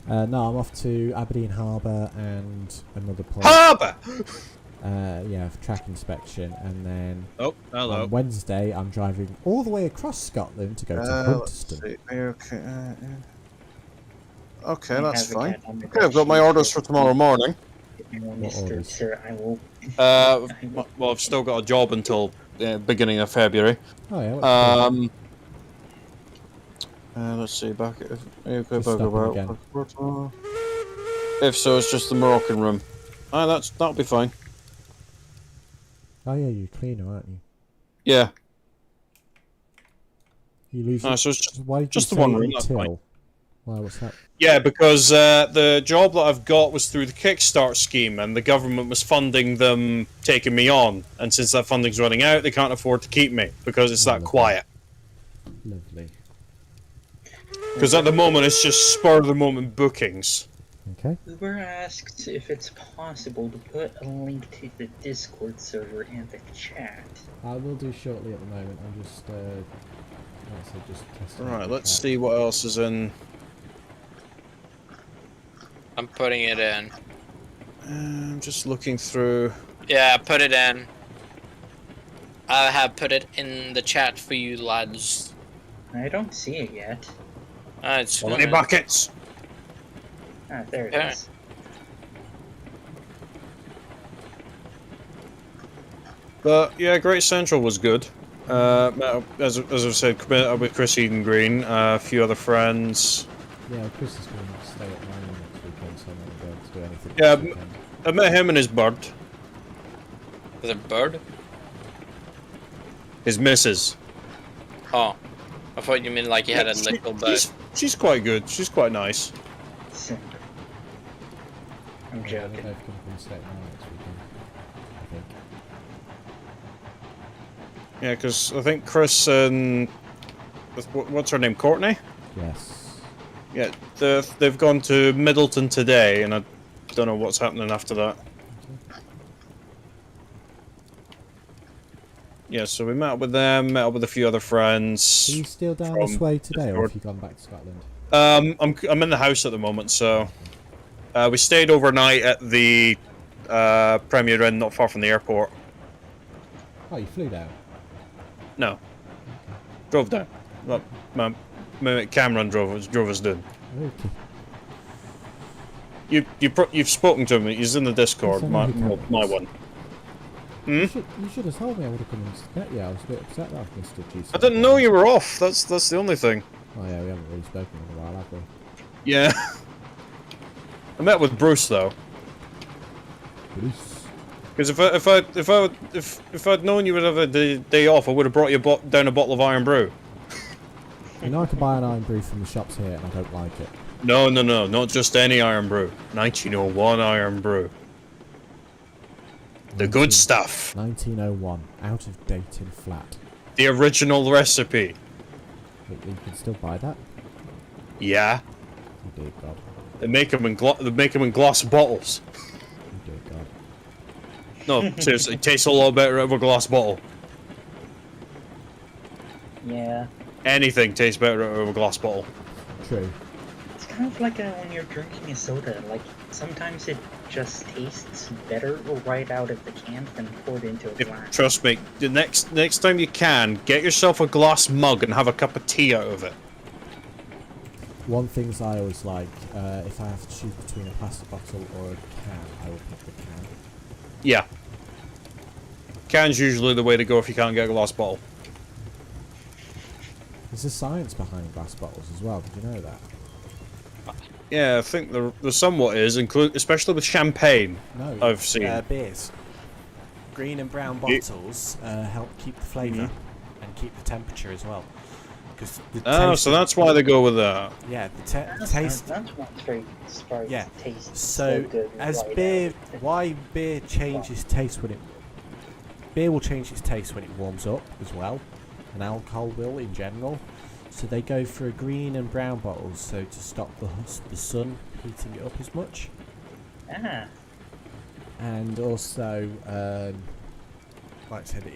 No, I'm off to Aberdeen Harbour and another place. Harbour! Yeah, for track inspection, and then Oh, hello. on Wednesday I'm driving all the way across Scotland to go to Hunterston. Okay, I that's have a fine. cat on the Okay, I've got my bed orders sheet. for tomorrow morning. Well, What Mr. orders? Sir, I will. Well, I've still got a job until beginning of February. Oh yeah, what's the Let's see, Just stop him again. If so, it's just the Moroccan room. That'll be fine. Oh yeah, you're a cleaner, aren't you? Yeah. You lose. So it's just Why did just you the one say room, that's fine. until? Why? What's that? Yeah, because the job that I've got was through the Kickstart scheme, and the government was funding them taking me on. And since that funding's running out, they can't afford to keep me because it's that Lovely. quiet. Lovely. Because at the moment, it's just spur-of-the-moment bookings. Okay. Uber asks if it's possible to put a link to the Discord server in the chat. I will do shortly at the moment. I'm just just testing. out Right, the let's chat. see what else is in. I'm putting it in. I'm just looking through. Yeah, put it in. I have put it in the chat for you lads. I don't see it yet. It's How many fine. buckets? Ah, there it Okay. is. But yeah, Great Central was good. Met up, as I've said, met up with Chris Eden Green, a few other friends. Yeah, Chris is going to stay at mine next weekend, so I'm not going to be able to do anything Yeah, this weekend. I met him and his bird, Is it bird? his missus. Oh. I thought you meant like you had a little bird. She's quite good. She's quite nice. Simp. I'm Yeah, they're joking. both going to come stay at mine next weekend, I think. Yeah, because I think Chris and what's her name, Courtney? Yes. Yeah, they've gone to Middleton today, and I don't know what's happening after that. Yeah, so we met up with them, met up with a few other friends. Are you still down from this way today, or Discord. have you gone back to Scotland? I'm in the house at the moment, so we stayed overnight at the Premier Inn, not far from the airport. Oh, you flew down? No, drove down. Well, my mate Cameron drove us down. Okay. You've spoken to him. He's in the Discord. Yes, I know My who Cameron my is. one. You should have told me. I would have come and met you. I was a bit upset that I've missed a GC. I didn't know you were off. That's the only thing. Oh yeah, we haven't really spoken in a while, have we? Yeah. I met with Bruce though. Bruce. Because if I'd known you would have a day off, I would have brought you down a bottle of Iron Brew. You know I can buy an iron brew from the shops here, and I don't like it. No, not just any Iron Brew. 1901 Iron Brew. The good stuff. 1901, out of date and flat. The original recipe. You can still buy that? Yeah. Oh dear God. They make them in glass bottles. Oh dear God. No, seriously, it tastes a lot better out of a glass bottle. Yeah. Anything tastes better out of a glass bottle. True. It's kind of like when you're drinking a soda. Like, sometimes it just tastes better right out of the can than poured into a glass. Trust me, the next time you can, get yourself a glass mug and have a cup of tea out of it. One thing I always like, if I have to choose between a plastic bottle or a can, I will pick the can. Yeah. Can's usually the way to go if you can't get a glass bottle. There's a science behind glass bottles as well. Did you know that? Yeah, I think there somewhat is, especially with champagne. No. I've seen. Beers. Green and brown Ye- bottles help keep the flavour and keep the temperature as well. Because the Oh, taste so that's why they go with that. yeah, the taste. That's why Sprite Yeah. tastes So good. as right beer, out. why beer changes taste when it beer will change its taste when it warms up as well, and alcohol will in general. So they go for a green and brown bottles, so to stop the sun heating it up as much, Ah, and also like I said,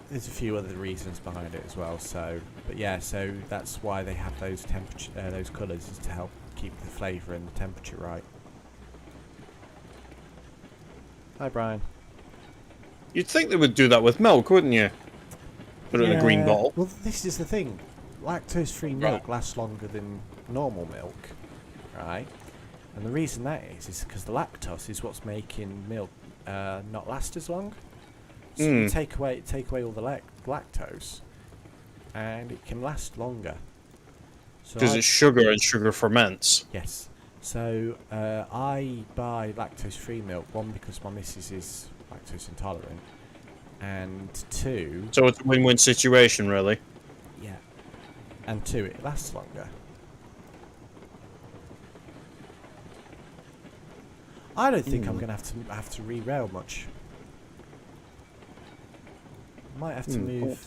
there's a few other reasons behind it as well. So, but yeah, so that's why they have those those colours, is to help keep the flavour and the temperature right. Hi, Brian. You'd think they would do that with milk, wouldn't you? Put it in a green Yeah, bottle. Well, this is the thing. Lactose-free milk lasts longer than normal milk, right? And the reason that is because the lactose is what's making milk not last as long. So you take away all the lactose, and it can last longer. Because it's sugar and sugar ferments. Yes. So I buy lactose-free milk, one because my missus is lactose intolerant, and two, So it's a win-win situation, really. yeah, and two, it lasts longer. I don't think I'm gonna have to re-rail much. Might have to move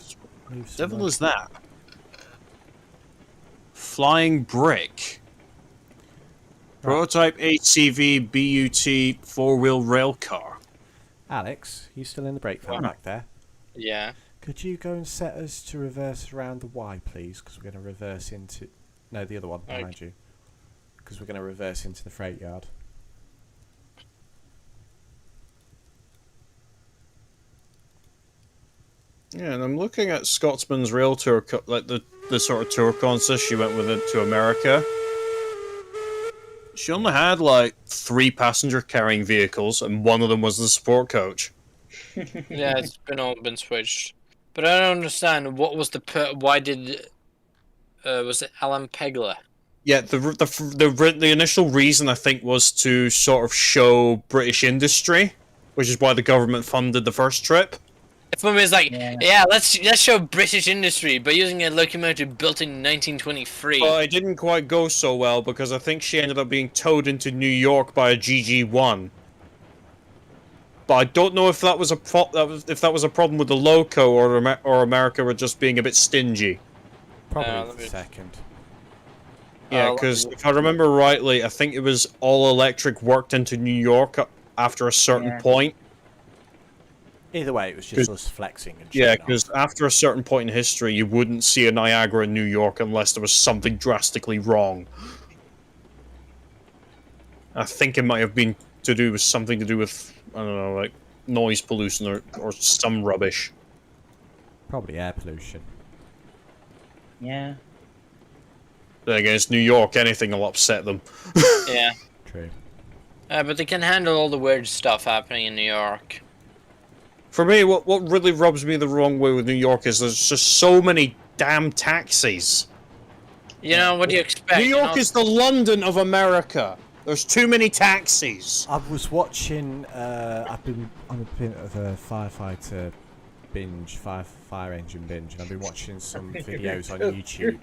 some Devil more. is that? Flying brick. Prototype HCV BUT four-wheel rail car. Alex, you still in the brake van back there? Yeah. Could you go and set us to reverse around the Y, please? Because we're going to reverse into... No, the other one behind you. Because we're going to reverse into the freight yard. Yeah, and I'm looking at Scotsman's rail tour, like the sort of tour consist she went with it to America. She only had like 3 passenger carrying vehicles, and one of them was the support coach. Yeah, it's been switched. But I don't understand. What was why did was it Alan Pegler? Yeah, the initial reason I think was to sort of show British industry, which is why the government funded the first trip. For me, it's like, Yeah. yeah, let's show British industry by using a locomotive built in 1923. But it didn't quite go so well because I think she ended up being towed into New York by a GG1. But I don't know if that was a problem with the loco or America were just being a bit stingy. Probably let the me- second. Yeah, because if I remember rightly, I think it was all electric worked into New York after a certain point. Either way, it was just us flexing and Yeah, showing off. because after a certain point in history, you wouldn't see a Niagara in New York unless there was something drastically wrong. I think it might have been something to do with, I don't know, like noise pollution or some rubbish. Probably air pollution. Yeah. Then again, it's New York, anything will upset them. Yeah. True. But they can handle all the weird stuff happening in New York. For me, what really rubs me the wrong way with New York is there's just so many damn taxis. You know, what do you expect? New York is the London of America. There's too many taxis. I was watching. I've been on a bit of a firefighter binge, fire engine binge, and I've been watching some videos on YouTube.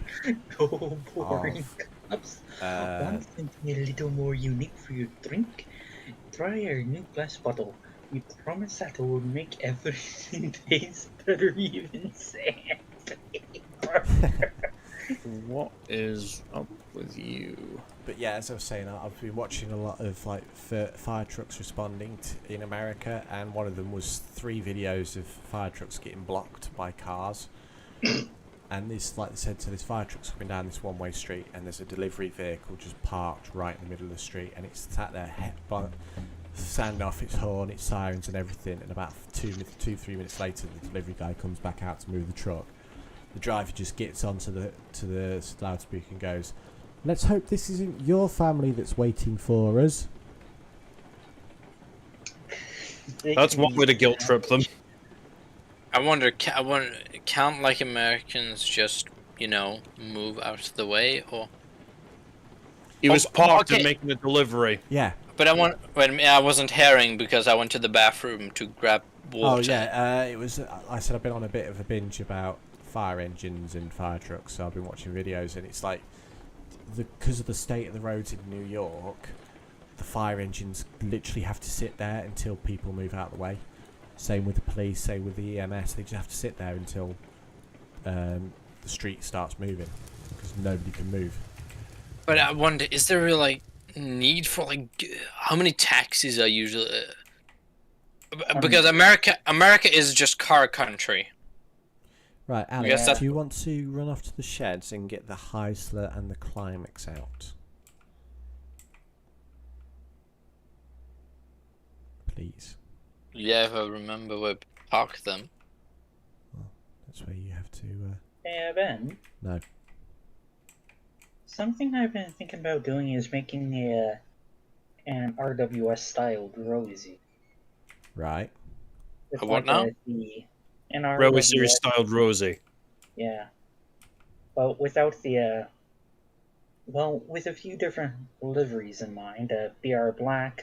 Oh, boring Of, cups. Uh, Want something a little more unique for your drink? Try our new glass bottle. We promise that it will make everything taste better, even sand. What is up with you? But yeah, as I was saying, I've been watching a lot of like fire trucks responding in America, and one of them was 3 videos of fire trucks getting blocked by cars. And this, like they said, so this fire truck's coming down this one-way street, and there's a delivery vehicle just parked right in the middle of the street, and it's sat there, sounding off its horn, its sirens, and everything. And about 3 minutes later, the delivery guy comes back out to move the truck. The driver just gets onto the loudspeaker and goes, "Let's hope this isn't your family that's waiting for us." That's one way to guilt trip them. I wonder, can't like Americans just, you know, move out of the way, or? He was parked okay. and making a delivery. Yeah. But I wasn't hearing because I went to the bathroom to grab water. Oh yeah. It was. I said I've been on a bit of a binge about fire engines and fire trucks, so I've been watching videos, and it's like because of the state of the roads in New York, the fire engines literally have to sit there until people move out of the way. Same with the police, same with the EMS. They just have to sit there until the street starts moving because nobody can move. But I wonder, is there a need for how many taxis are usually? Because America is just car country. Right, I guess Alex, do you want to run off to the sheds and get the Heisler and the Climax out? Please. Yeah, if I remember where to park them. Well, that's where you have to... Hey, Ben. No. Something I've been thinking about doing is making an RWS styled Rosie. Right. With What now? An Railway RWS, Series styled Rosie. yeah. But without the well, with a few different liveries in mind. BR black,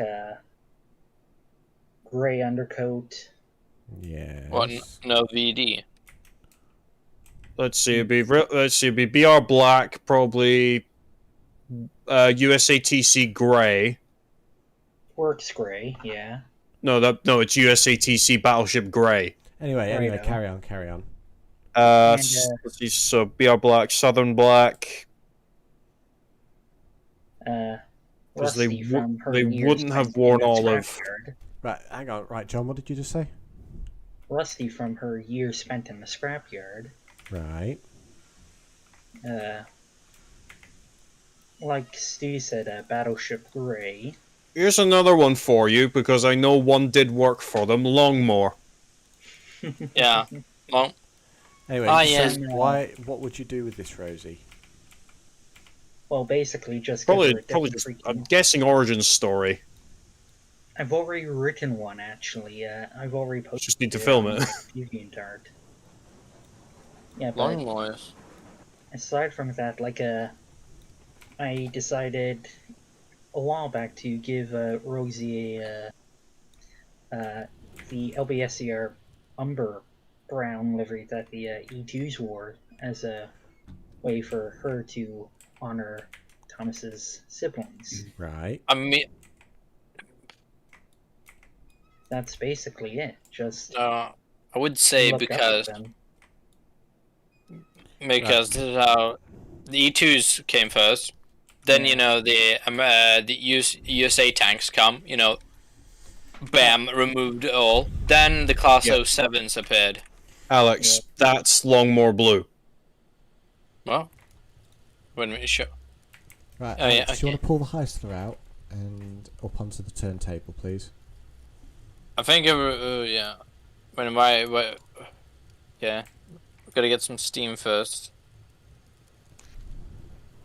gray undercoat. Yeah. What? No VD. Let's see, it'd be BR Black, probably USATC Grey. Works gray, yeah. No, it's USATC Battleship Grey. Anyway, Righto. carry on. Let's see, so BR Black, Southern Black. Because Rusty from her they years wouldn't have spent in worn the all of. scrapyard. Right, hang on. Right, John, what did you just say? Rusty from her years spent in the scrapyard. Right. Like Stu said, Battleship Gray. Here's another one for you, because I know one did work for them, Longmore. Yeah. Well, Anyway, Ah, so yes. what would you do with this, Rosie? Well, basically, just give her a Probably different just. freaking. I'm guessing origin story. I've already written one, actually. I've already posted Just need to film on it. my DeviantArt. Yeah, but long voice. aside from that, I decided a while back to give Rosie the LBSCR umber brown livery that the E2s wore as a way for her to honor Thomas's siblings. Right. I mean, That's basically it. Just I would say look up because at them. this is how the E2s came first. Then Yeah. the USA tanks come. Bam, removed it all. Then the Class Yeah. 07s appeared. Alex, that's Longmore Blue. Well, wait a minute, sure. Right, Oh, yeah, Alex, do you okay. want to pull the heisler out and up onto the turntable, please? I think yeah. Wait. Yeah, we gotta get some steam first.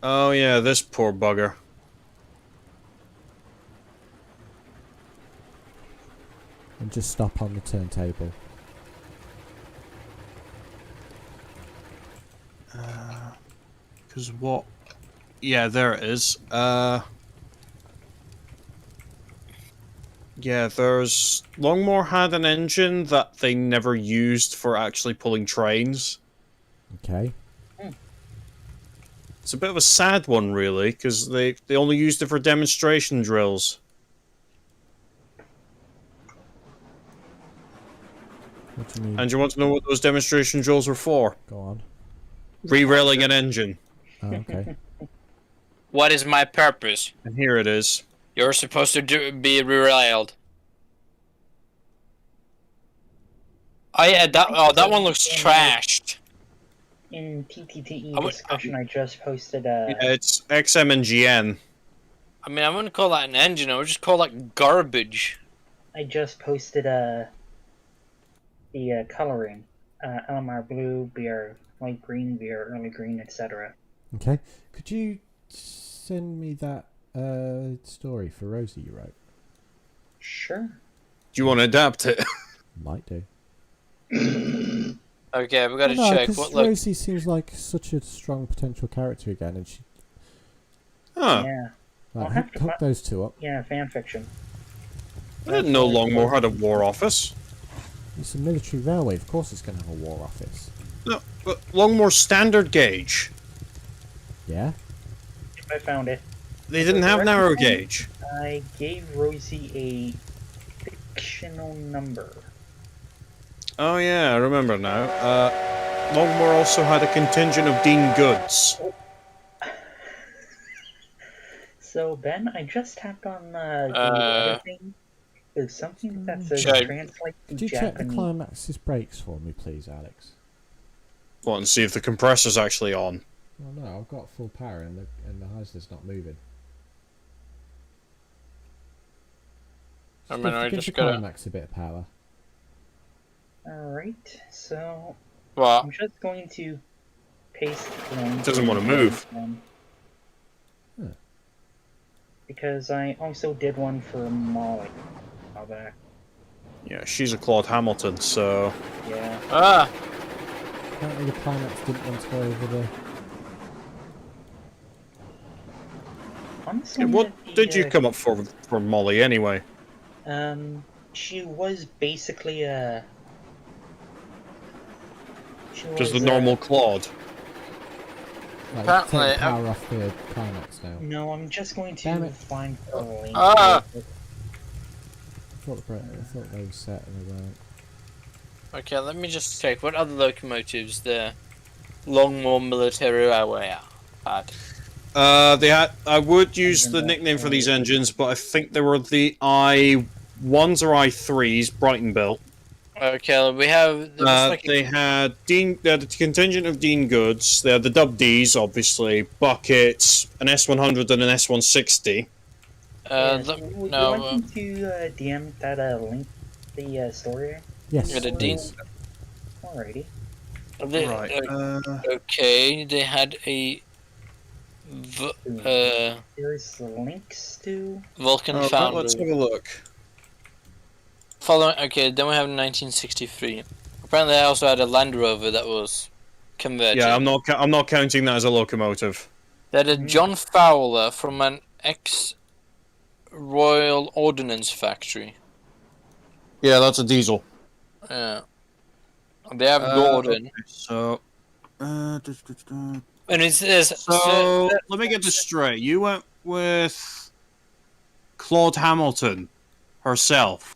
Oh yeah, this poor bugger. And just stop on the turntable. Because what? Yeah, there it is. Yeah, there's... Longmore had an engine that they never used for actually pulling trains. Okay. It's a bit of a sad one, really, because they only used it for demonstration drills. What do you mean? And you want to know what those demonstration drills were for? Go on. Re-railing an engine. Oh, okay. What is my purpose? And here it is. You're supposed to be derailed. Oh yeah, that one looks trashed. In TTTE I would- discussion, I just posted Yeah, it's XM and GN. I mean, I wouldn't call that an engine. I would just call that garbage. I just posted the coloring. LMR blue, BR light green, BR early green, etc. Okay. Could you send me that story for Rosie you wrote? Sure. Do you want to adapt it? Might do. Okay, we gotta no, check. 'cause What look? Rosie seems like such a strong potential character again, and she. Huh. Yeah. I'll Right, have to hook fi- those two up. Yeah, fan fiction. I didn't know Longmore had a war office. It's a military railway. Of course, it's going to have a war office. No, but Longmore's standard gauge. Yeah. I found it. They didn't have narrow gauge. I gave Rosie a fictional number. Oh yeah, I remember now. Longmore also had a contingent of Dean Goods. So, Ben, I just tapped on the letter thing. There's something that says Should I- translate to Could you check the Japanese. climax's brakes for me, please, Alex? What, and see if the compressor's actually on. Well, no, I've got full power and the Heisler's not moving. I mean, I give just the gotta. climax a bit of power. Alright, so Well, I'm just going to paste the link. Doesn't want to move. Huh. Because I also did one for Molly a while back. Yeah, she's a Claude Hamilton, so... Yeah. Apparently the climax didn't want to go over the... Honestly, Yeah, what the, did you come up for Molly, anyway? She was basically a... Just the normal Claude. Like, Apparently, take the power off the climax now. No, I'm just going Damn to it. find the link. Ah! I thought they were set and they weren't. okay, let me just check. What other locomotives the Longmore Military Railway had? They had... I would use the nickname for these engines, but I think they were the I-1s or I-3s, Brighton built. Okay, we have. They had the contingent of Dean Goods. They had the Dub Ds, obviously, buckets, an S100 and an S160. You want me to DM that link the story? Yes, Yeah, the please. Alrighty. Right. Okay, they had a There's links to. Vulcan Let's Foundry. have a look. Following, okay, then we have 1963. Apparently, I also had a Land Rover that was converted. Yeah, I'm not counting that as a locomotive. They had a John Fowler from an ex-Royal Ordnance Factory. Yeah, that's a diesel. Yeah. They have Gordon. Okay, so. And it says... So let me get this straight. You went with Claude Hamilton herself.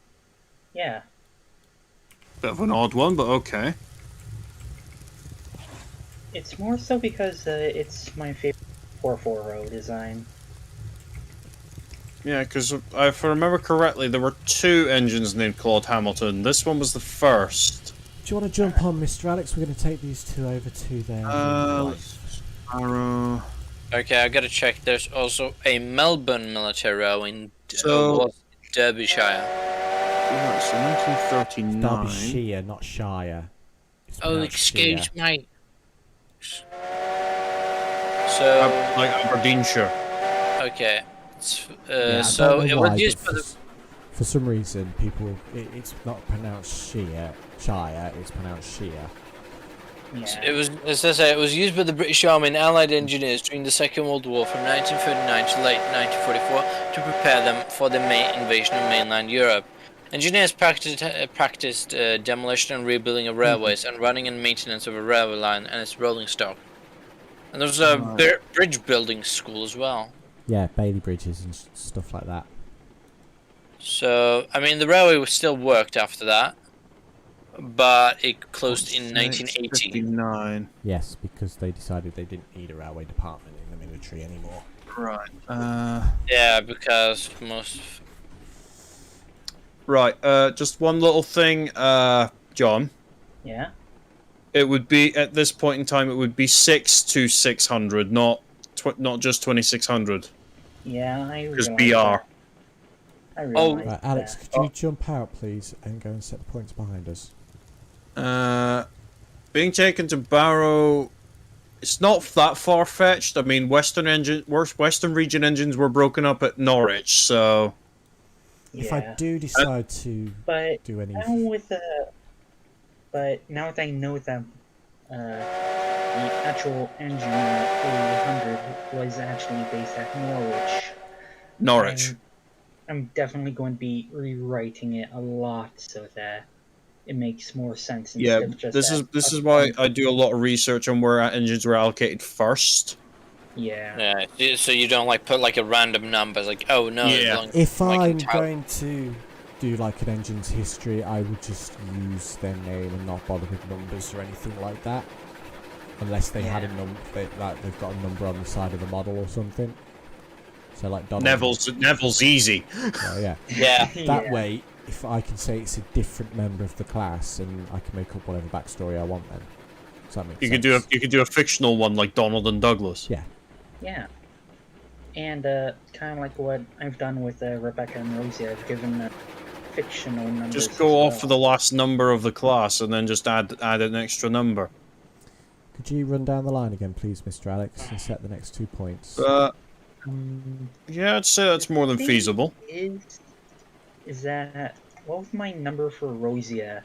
Yeah. Bit of an odd one, but okay. It's more so because it's my favorite 4-4 row design. Yeah, because if I remember correctly, there were 2 engines named Claude Hamilton. This one was the first. Do you want to jump on, Mr. Alex? We're going to take these 2 over to their Arrow. Okay, I gotta check. There's also a Melbourne military row in Derbyshire. Right, so 1939. Derbyshire, not Shire. It's Oh, pronounced excuse Shire. me. So, Like Aberdeenshire. okay. Yeah, I So don't know it why, was used but for the... for some reason, people it's not pronounced Shire. It's pronounced Shire. Yeah. It says it was used by the British Army and Allied engineers during the Second World War from 1939 to late 1944 to prepare them for the invasion of mainland Europe. Engineers practiced demolition and rebuilding of railways and running and maintenance of a railway line and its rolling stock. And there was a bridge building school as well. Yeah, Bailey bridges and stuff like that. So, I mean, the railway still worked after that, but it closed in 1980. 59. Yes, because they decided they didn't need a railway department in the military anymore. Right. Yeah, because most... Right. Just one little thing, John. Yeah. It would be at this point in time. It would be 6 to 600, not just 2600. Yeah, I Because realize BR. that. I realize Right, Alex, that. could you jump out, please, and go and set the points behind us? Being taken to Barrow, it's not that far fetched. I mean, Western region engines were broken up at Norwich, so. If Yeah. I do decide to But do any, now with now that I know that the actual engine 800 was actually based at Norwich. I'm definitely going to be rewriting it a lot so that it makes more sense. Yeah, Instead of just this is why I do a lot of research on where engines were allocated first. Yeah. Yeah, so you don't like put like a random number, it's like, oh no, it Yeah. belongs if like I'm in town. going to do like an engine's history, I would just use their name and not bother with numbers or anything like that, unless they had a number, like they've got a number on the side of the model or something. So like Donald. Neville's easy. Oh, yeah. Yeah. That Yeah. way, if I can say it's a different member of the class, and I can make up whatever backstory I want, then. Does that make You sense? could do a fictional one like Donald and Douglas. Yeah. Yeah. And kind of like what I've done with Rebecca and Rosie, I've given fictional numbers. Just go as off for well. the last number of the class and then just add an extra number. Could you run down the line again, please, Mr. Alex, and set the next 2 points? Yeah, I'd say that's more than thing feasible. Is that what was my number for Rosia?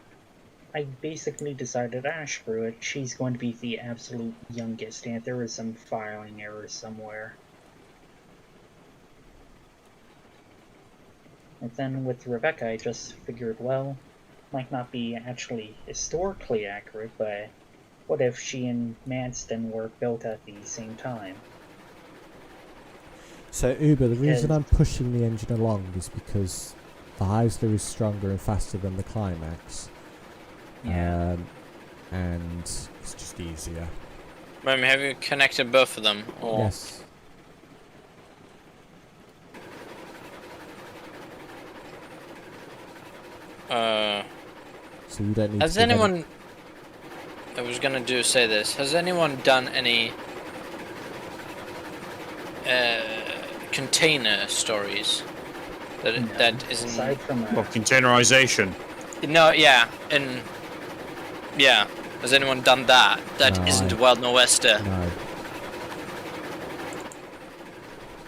I basically decided, screw it, she's going to be the absolute youngest, and there was some filing error somewhere. And then with Rebecca, I just figured, well, might not be actually historically accurate, but what if she and Manston were built at the same time? So, Uber, the reason Yeah. I'm pushing the engine along is because the Heisler is stronger and faster than the Climax. Yeah. And it's just easier. Have you connected both of them? Or... Yes. So you don't need Has to give anyone... I was gonna say this. Has anyone done any... container stories? That isn't... Aside from Well, containerization. No, yeah, and... Yeah, Has anyone done that? That No, isn't Wild Nor'Wester. No.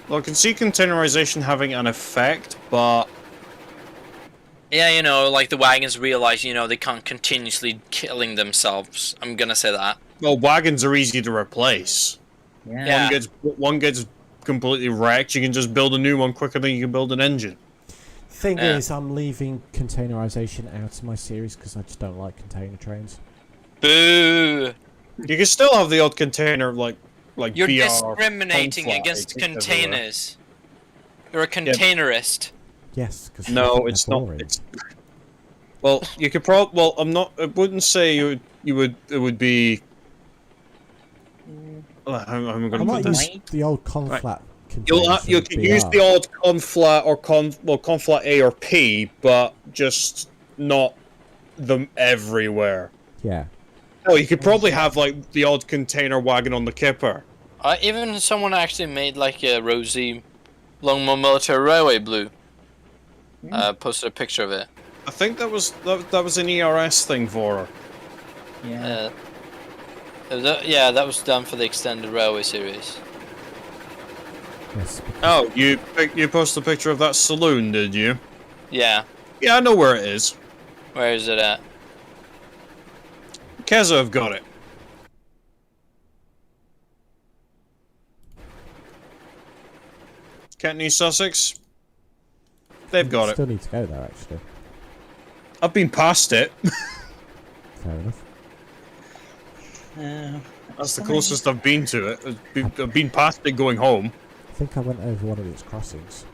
Well, I can see containerization having an effect, but Yeah, you know, like the wagons realize, you know, they can't continuously killing themselves. I'm gonna say that. well, wagons are easy to replace. Yeah. Yeah. One gets completely wrecked. You can just build a new one quicker than you can build an engine. Thing Yeah. is, I'm leaving containerization out of my series because I just don't like container trains. Boo! You can still have the odd container like You're BR, discriminating conflight, against everywhere. containers. You're a containerist. Yes, because No, it's not. It's well, you could probably. Well, I'm not. I wouldn't say you would. It would be. How am I I going to might put this? use the old conflat You containers. can use the odd conflat or conflat A or P, but just not them everywhere. Yeah. Oh, you could probably have like the odd container wagon on the Kipper. Even someone actually made like a rosy Longmore Military Railway blue. Posted a picture of it. I think that was an ERS thing for her. Yeah. Yeah, that was done for the extended railway series. Yes. Oh, you posted a picture of that saloon, did you? Yeah. Yeah, I know where it is. Where is it at? Keza have got it. Kent, East Sussex. They've got it. Still need to go there, actually. I've been past it. Fair enough. That's the closest I've been to it. I've been past it going home. I think I went over one of its crossings.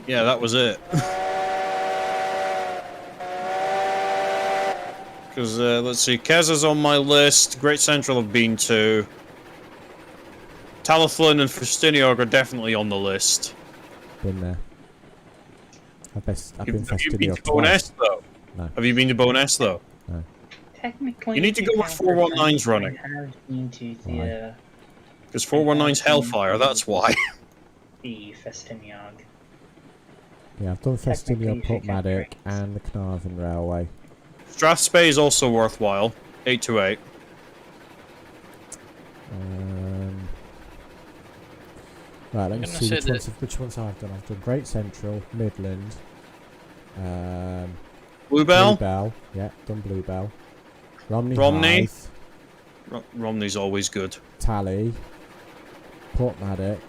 Yeah, that was it. Because, let's see, Keza's on my list. Great Central I've been to. Talathlon and Festiniog are definitely on the list. Been there. I've been Have you been Festiniog to Bowness, though? No. Have you been to Bowness, though? Technically, You need to go with 419's running. I have been to the Because 419's Hellfire, that's why. the Festiniog. Yeah, I've done Technically, Festiniog, you should get Portmadoc, drinks. and the Carnarvon Railway. Strathspey is also worthwhile. 828. Right, let me gonna see say which ones I've done. I've done Great Central, Midland, Bluebell? Bluebell. Yeah, done Bluebell. Romney. Hythe, Romney's always good. Tally, Portmadoc,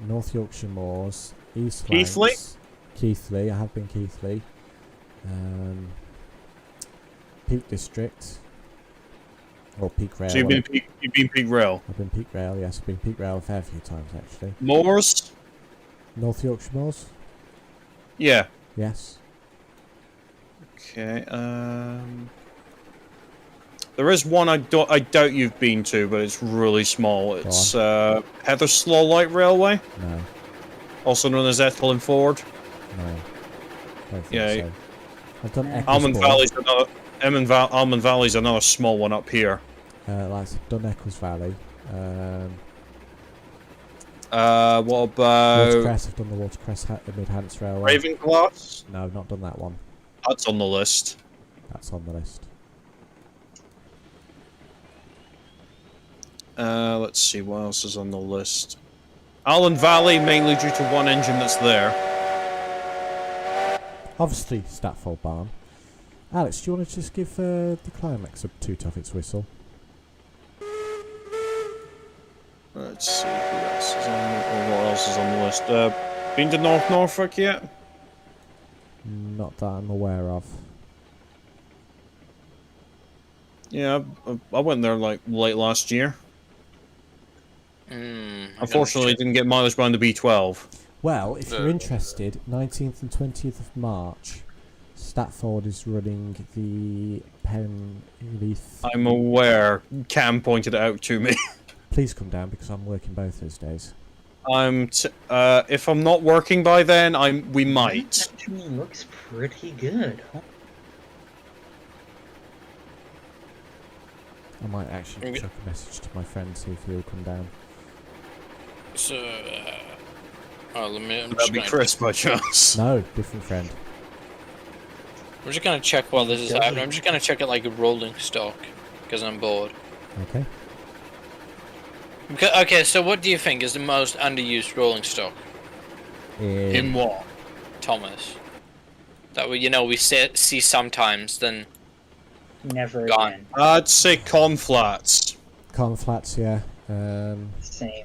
North Yorkshire Moors, East Keighley? Lancs, Keighley. I have been Keighley. Peak District. Or Peak Rail. So you've been Peak Rail. I've been Peak Rail, yes. I've been Peak Rail a fair few times, actually. Moors? North Yorkshire Moors? Yeah. Yes. Okay, there is one I doubt you've been to, but it's really small. It's Heatherslaw Light Railway, No. also known as Ethelyn Ford. No. Don't think Yeah. so. I've done Almond Ecclesbourne. Valley's Almond Valley's another small one up here. Like I said, done Eccles Valley. What about Watercress. I've done the Watercress Mid-Hants Railway. Ravenglass? No, I've not done that one. That's on the list. That's on the list. Let's see what else is on the list. Allen Valley, mainly due to one engine that's there. Obviously, Statfold Barn. Alex, do you want to just give the Climax a toot off its whistle? Let's see who else is on or what else is on the list. Been to North Norfolk yet? Not that I'm aware of. Yeah, I went there like late last year. Unfortunately, didn't get mileage behind the B12. Well, if you're interested, 19th and 20th of March, Statford is running the Penleith. I'm aware. Cam pointed it out to me. Please come down because I'm working both those days. If I'm not working by then, we might. Actually looks pretty good. Huh? I might actually chuck a message to my friend, see if he'll come down. So, let me. That'd be Chris by chance. No, different friend. I'm just gonna check while this is happening. I'm just gonna check it like a rolling stock because I'm bored. Okay. Okay, so what do you think is the most underused rolling stock? In what? Thomas. That we see sometimes, then Never Gone. again. I'd say conflats. Conflats, yeah. Same.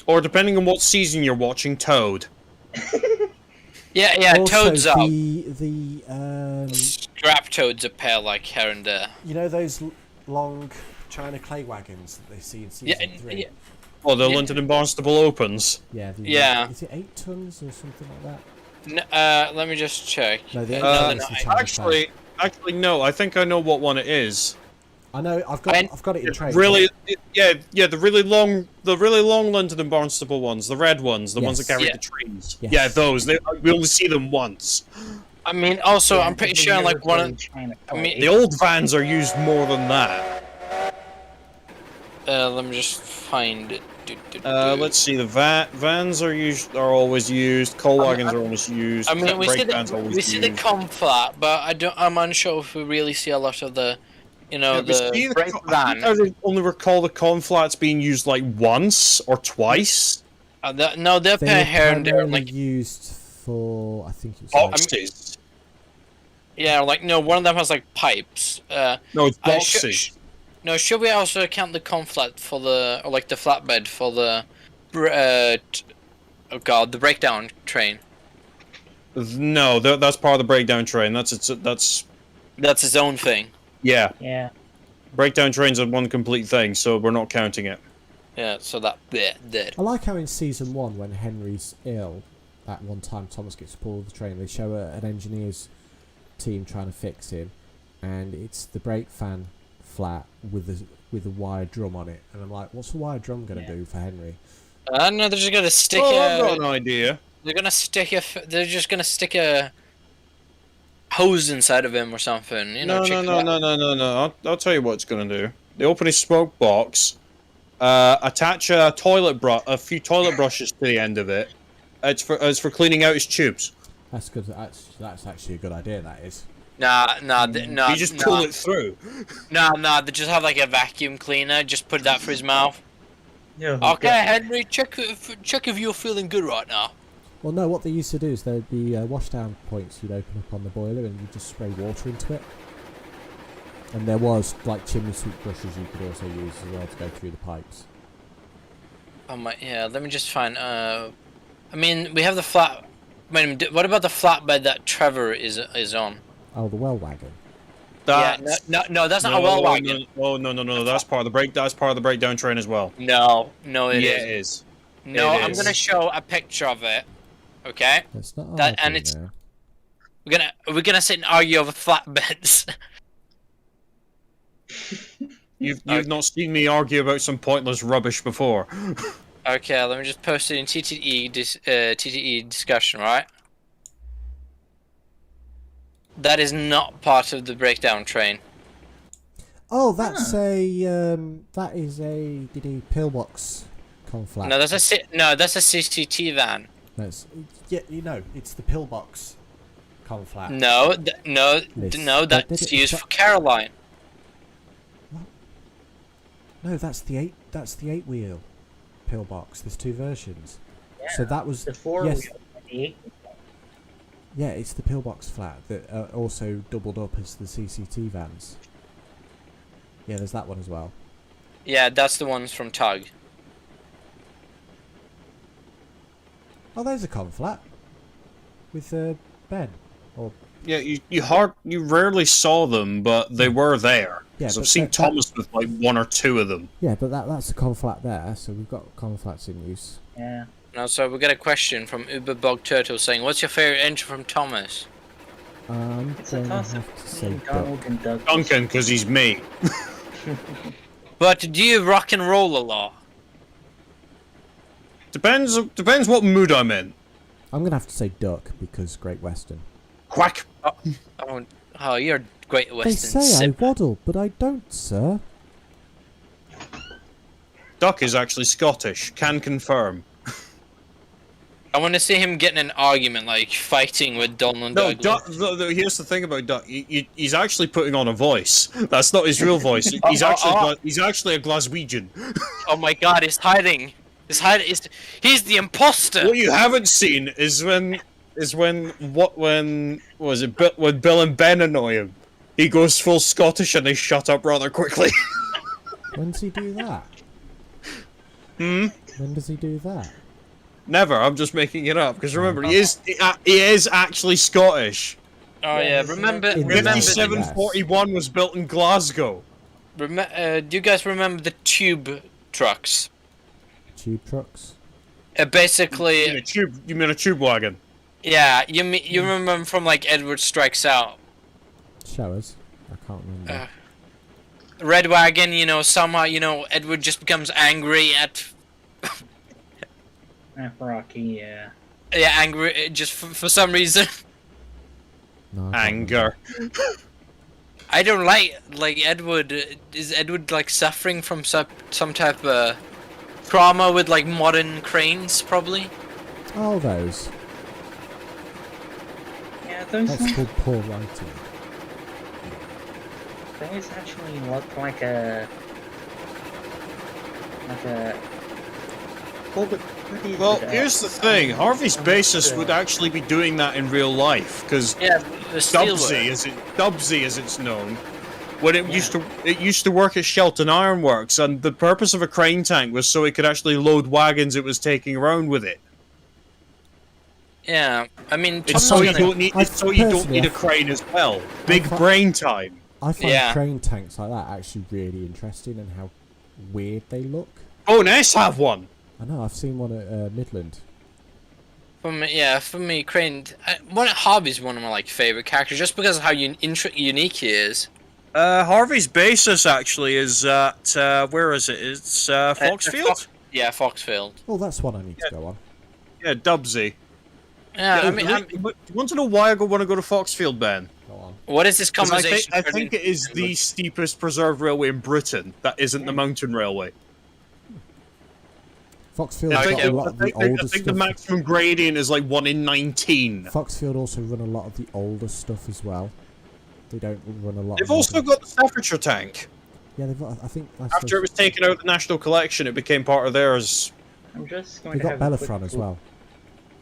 Or depending on what season you're watching, Toad. yeah, also toads out. the Scrap toads appear like here and there. you know those long China clay wagons that they see in season 3? Yeah. Oh, the Yeah. London and Barnstable Opens. Yeah. Yeah. Is it 8 tons or something like that? Let me just check. No, the 8 no, tons no, is the China clay. Actually, no. I think I know what one it is. I know. I've got it in trade. The really long London and Barnstable ones, the red ones, the ones that Yes. carry Yeah. the trees. Yes. Yeah, those. We only see them once. I mean, also, Yeah, I'm pretty they sure never like one carry of. China I mean, clay. The old vans are used more than that. Let me just find it. Let's see. The vans are always used. Coal wagons are always used. I mean, we see vans are always we see the used. conflat, but I'm unsure if we really see a lot of the, the break van. I only recall the conflats being used like once or twice. No, they're They per were here and there, primarily like used for, I think it was Boxes. yeah, like no, one of them has like pipes. No, it's Uh, boxes. No, should we also count the conflat for the, or like the flatbed for the, the breakdown train? No, that's part of the breakdown train. That's That's its own thing. yeah. Yeah. Breakdown trains are one complete thing, so we're not counting it. Yeah, so that bit did. I like how in season 1, when Henry's ill, at one time Thomas gets pulled the train, they show an engineer's team trying to fix him, and it's the brake fan flat with a wire drum on it, and I'm like, what's the wire drum going to do for Henry? No, they're just gonna stick I've got an idea. They're gonna stick they're just gonna stick a hose inside of him or something. No. check it out. I'll tell you what it's gonna do. They open his smoke box, attach a few toilet brushes to the end of it. It's for cleaning out his tubes. That's good. That's actually a good idea. That is. No. You just pull it through. No. They just have like a vacuum cleaner. Just put that for his mouth. Yeah. Okay, Henry, check if you're feeling good right now. Well, no. What they used to do is there'd be washdown points you'd open up on the boiler, and you'd just spray water into it. And there was like chimney sweep brushes you could also use as well to go through the pipes. Oh my, yeah. Let me just find. I mean, we have the flat. Wait a minute. What about the flatbed that Trevor is on? Oh, the well wagon. Yeah, no, that's not a well wagon. No. That's part of the breakdown train as well. No, it Yeah, is. it is. No, It I'm is. gonna show a picture of it. Okay, That's not That- and arguing it's- there. we're gonna sit and argue over flatbeds. You've not seen me argue about some pointless rubbish before. Okay, let me just post it in TTE discussion, right? That is not part of the breakdown train. Oh, that's that is a pillbox conflat. No, that's a CCT van. That's it's the pillbox conflat. No, Listen, that's it's used not- for Caroline. No, that's the 8 wheel pillbox. There's 2 versions. So that was The 4 yes, wheel and the 8 wheel. yeah, it's the pillbox flat that also doubled up as the CCT vans. Yeah, there's that one as well. Yeah, that's the ones from Tug. Oh, there's a conflat with Ben. Or Yeah, you rarely saw them, but they were there. Yeah, so I've but seen that- Thomas with like 1 or 2 of them. yeah, but that's a conflat there. So we've got conflats in use. Yeah. Now, so we got a question from Uber Bog Turtle saying, "What's your favorite entry from Thomas?" It's a Going to toss up have to say between Donald duck. and Doug. Duncan, because he's me. But do you rock and roll a lot? Depends what mood I'm in. I'm gonna have to say duck because Great Western. Quack. Oh, you're a Great They Western say I sip. waddle, but I don't, sir. Duck is actually Scottish. Can confirm. I want to see him get in an argument, like fighting with Donald No, Douglas. here's the thing about Duck. He's actually putting on a voice. That's not his real voice. He's actually a Glaswegian. Oh my God, he's hiding. He's the imposter. What you haven't seen is when Bill and Ben annoy him. He goes full Scottish and they shut up rather quickly. When does he do that? When does he do that? Never. I'm just making it up because remember he is actually Scottish. Oh yeah, remember. 5741 was built in Glasgow. Do you guys remember the tube trucks? Tube trucks? Basically, You mean a tube wagon? yeah. You remember them from like Edward Strikes Out. Show us. I can't remember. Red Wagon, somehow, Edward just becomes angry at... Rocky, yeah. Yeah, angry, just for some reason. No, I can't Anger. I don't like Edward. Is Edward, like, suffering from some type of trauma with, like, modern cranes, probably? remember. Oh, those. Yeah, those That's called poor writing. actually look like a Well, here's the thing. Harvey's Basis would actually be doing that in real life, because Yeah, the Dubsy, as it's known, when it used to work at Shelton Ironworks, and the purpose of a crane tank was so it could actually load wagons it was taking around with it. Yeah, I mean, It's so you don't personally, need a crane as well. Big brain time. I find Yeah. crane tanks like that actually really interesting and how weird they look. Oh, nice have one. I know, I've seen one at Midland. for me, Crane. Harvey's one of my like favorite characters, just because of how unique he is. Harvey's Basis actually is at where is it? It's Foxfield. Yeah, Foxfield. Oh, that's one I need to go on. Yeah, Dubsy. Yeah, I mean, you want to know why I want to go to Foxfield, Ben? Go on. what is this 'Cause conversation? I think it is the steepest preserved railway in Britain that isn't the mountain railway. Foxfield Okay, got a lot of the older I think the stuff. maximum gradient is like 1 in 19. Foxfield also run a lot of the older stuff as well. They don't run a lot. They've of also modern- got the Staffordshire tank. Yeah, they've got. I think that's After it was taken out of the National Collection, it became part of theirs. I'm just going They to got have a quick Belafron as look.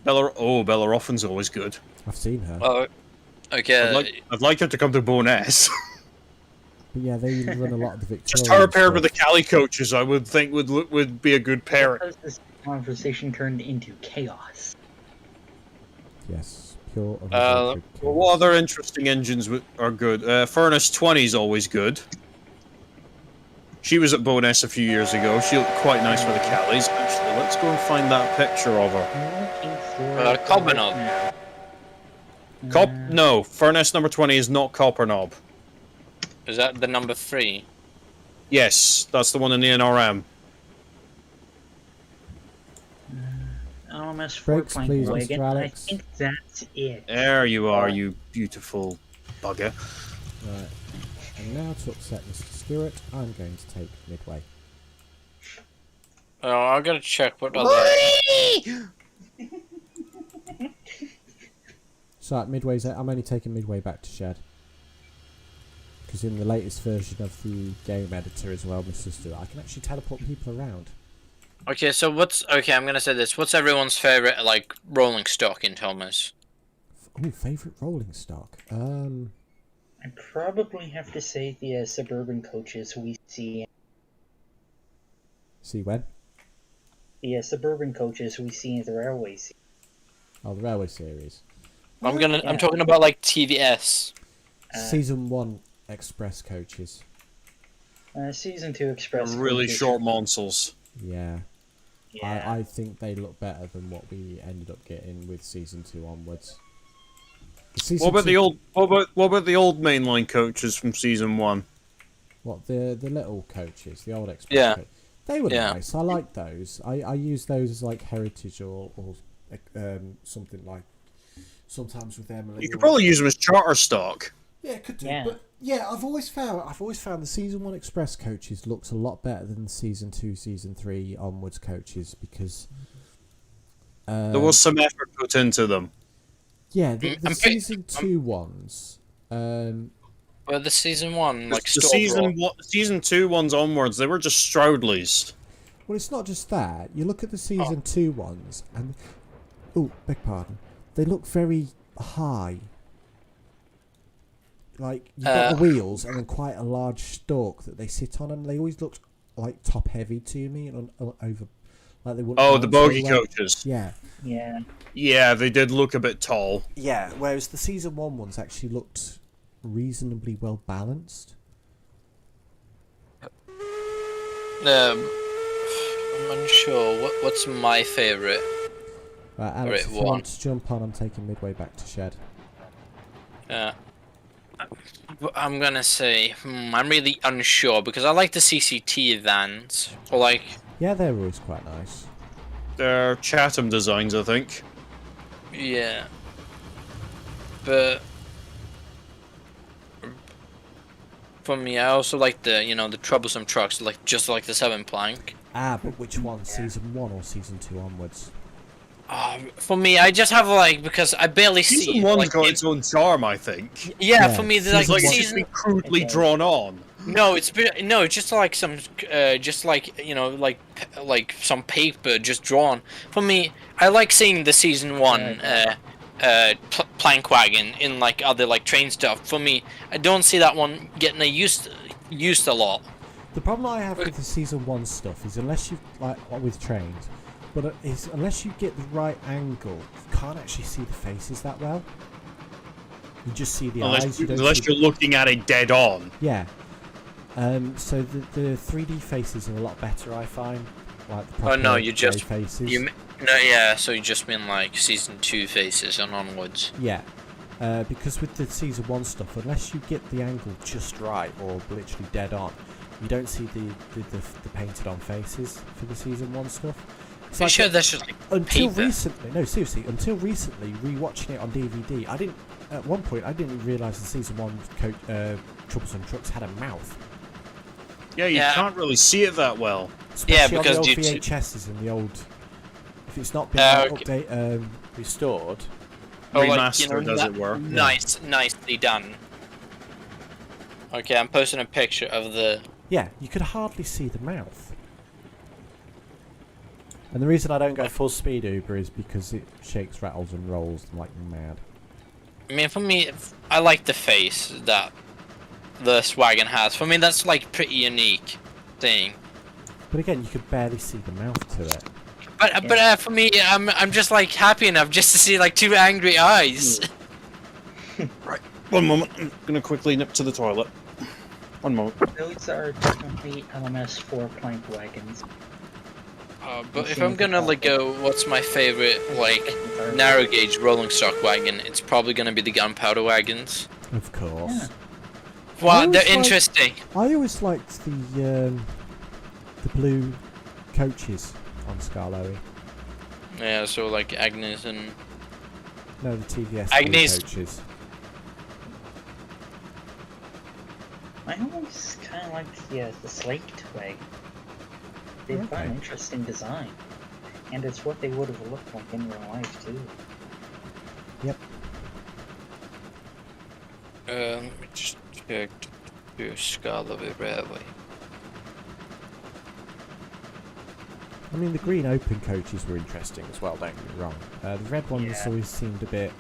well. Belleroffin's always good. I've seen her. Oh, okay. I'd like her to come to Bo'ness. But yeah, they run a lot of the Victorian. Just her paired with the stuff. Cali coaches, I would think would be a good pairing. Because this conversation turned into chaos. Yes, pure. Uh, Well, what other interesting engines are good? Furnace 20 is always good. She was at Bo'ness a few years ago. She looked quite nice with the Calis. Actually, let's go and find that picture of her. I'm looking for Cobberknob. now. No, Furnace number 20 is not Copperknob. Is that the number 3? Yes, that's the one in the NRM. LMS Brakes, 4 please, plank Mr. wagon. I Alex. think that's it. There you are, you beautiful bugger. Right. And now to upset Mr. Stewart, I'm going to take Midway. Oh, I gotta check what other. So at Midway's, I'm only taking Midway back to Shed. Because in the latest version of the game editor as well, Mr. Stewart, I can actually teleport people around. Okay, so I'm gonna say this. What's everyone's favorite like rolling stock in Thomas? Oh, favourite rolling stock? I probably have to say the suburban coaches we see. See when? The suburban coaches we see in the railways. Oh, the Railway Series. I'm talking about like TVS. Season 1 Express coaches. Season 2 Express. Really coaches. short monsols. Yeah. Yeah. I think they look better than what we ended up getting with Season 2 onwards. What about the old mainline coaches from season 1? What, the little coaches, the old Express Yeah. coaches? They were Yeah. nice. I like those. I use those as like heritage or something like sometimes with Emily. You could probably use them as charter stock. Yeah, could do. Yeah. But yeah, I've always found the Season 1 Express coaches looks a lot better than the Season 2, Season 3 onwards coaches because There was some effort put into them. Yeah, the I'm season 2 ones. Well, the season 1, like, The store season 2 ones onwards, they were just Stroudleys. Well, it's not just that. You look at the season 2 ones, and beg pardon, they look very high. Like you've got the wheels and then quite a large stalk that they sit on, and they always look like top heavy to me and over. Like they wouldn't. Oh, the bogey well. coaches. Yeah. Yeah. Yeah, they did look a bit tall. Yeah. Whereas the season 1 ones actually looked reasonably well balanced. I'm unsure. What's my favourite? Right, Alex, if you one. want to jump on, I'm taking midway back to shed. I'm gonna say, I'm really unsure because I like the CCT vans. Or like, Yeah, they're always quite nice. They're Chatham designs, I think. yeah. But for me, I also like the, the troublesome trucks, like just like the 7 plank. Ah, but which one? Season 1 or season 2 onwards? For me, I just have like, because I barely Season see. 1's like, got its own charm, I think. Yeah, for me, season like It's season. just been crudely drawn on. No, it's just like some, just like like some paper just drawn. For me, I like seeing the season 1 plank wagon in like other like train stuff. For me, I don't see that one getting used a lot. The problem I have with the season 1 stuff is unless you like with trains, but is unless you get the right angle, you can't actually see the faces that well. You just see the eyes. Unless you're looking at it dead on. Yeah. So the 3D faces are a lot better, I find. Like the proper faces. So you just mean like season 2 faces and onwards. Yeah. Because with the season 1 stuff, unless you get the angle just right or literally dead on, you don't see the painted on faces for the season 1 stuff. It's like sure that's just like until paper? recently. No, seriously. Until recently, rewatching it on DVD, I didn't. At one point, I didn't realise the season 1 troublesome trucks had a mouth. Yeah, you can't really see it that well. Especially because on the old due to- VHSs and the old. If it's not been restored. Remastered, as it were. Nicely done. Okay, I'm posting a picture of the. Yeah, you could hardly see the mouth. And the reason I don't go full speed Uber is because it shakes, rattles, and rolls like mad. I mean, for me, I like the face that this wagon has. For me, that's like pretty unique thing. But again, you could barely see the mouth to it. But for me, I'm just like happy enough just to see like 2 angry eyes. Right. One moment. I'm gonna quickly nip to the toilet. One moment. Those are definitely LMS 4 plank wagons. But if I'm gonna like go, what's my favorite like narrow gauge rolling stock wagon? It's probably gonna be the gunpowder wagons. Of course. Yeah. Well, they're interesting. I always liked the blue coaches on Scarlowy. Yeah, so like Agnes and. No, the TVS Agnes. blue coaches. I always kind of liked the slate wagon. They've got an interesting design, and it's what they would have looked like in real life too. Yep. Let me just check to Scarlowy Railway. I mean, the green open coaches were interesting as well, don't get me wrong. The red ones always seemed a bit...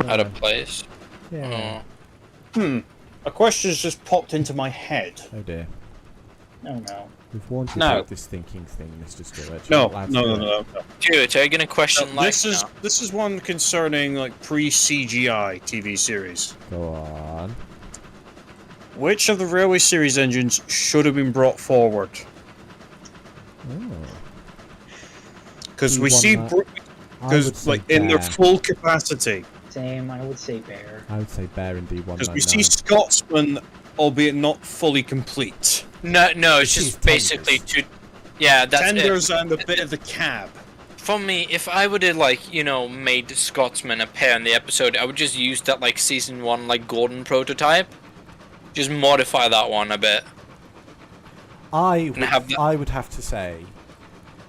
Out of place? Yeah. A question's just popped into my head. Oh dear. Oh no. We've warned you No. about this thinking thing, Mr. Stewart. No. Dude, are you gonna question like This is one concerning like pre-CGI TV series. Go on. Which of the Railway series engines should have been brought forward? Oh. Because You we won see, that. I would because say like in their Bear. full capacity. Same, I would say bear. I would say Bear in D199. Because we see Scotsman, albeit not fully complete. No, it's Which just is basically tenders. Yeah, that's Tenders it. and a bit of the cab. For me, if I would have like made Scotsman appear in the episode, I would just use that like season 1 like Gordon prototype. Just modify that one a bit. I have that- would have to say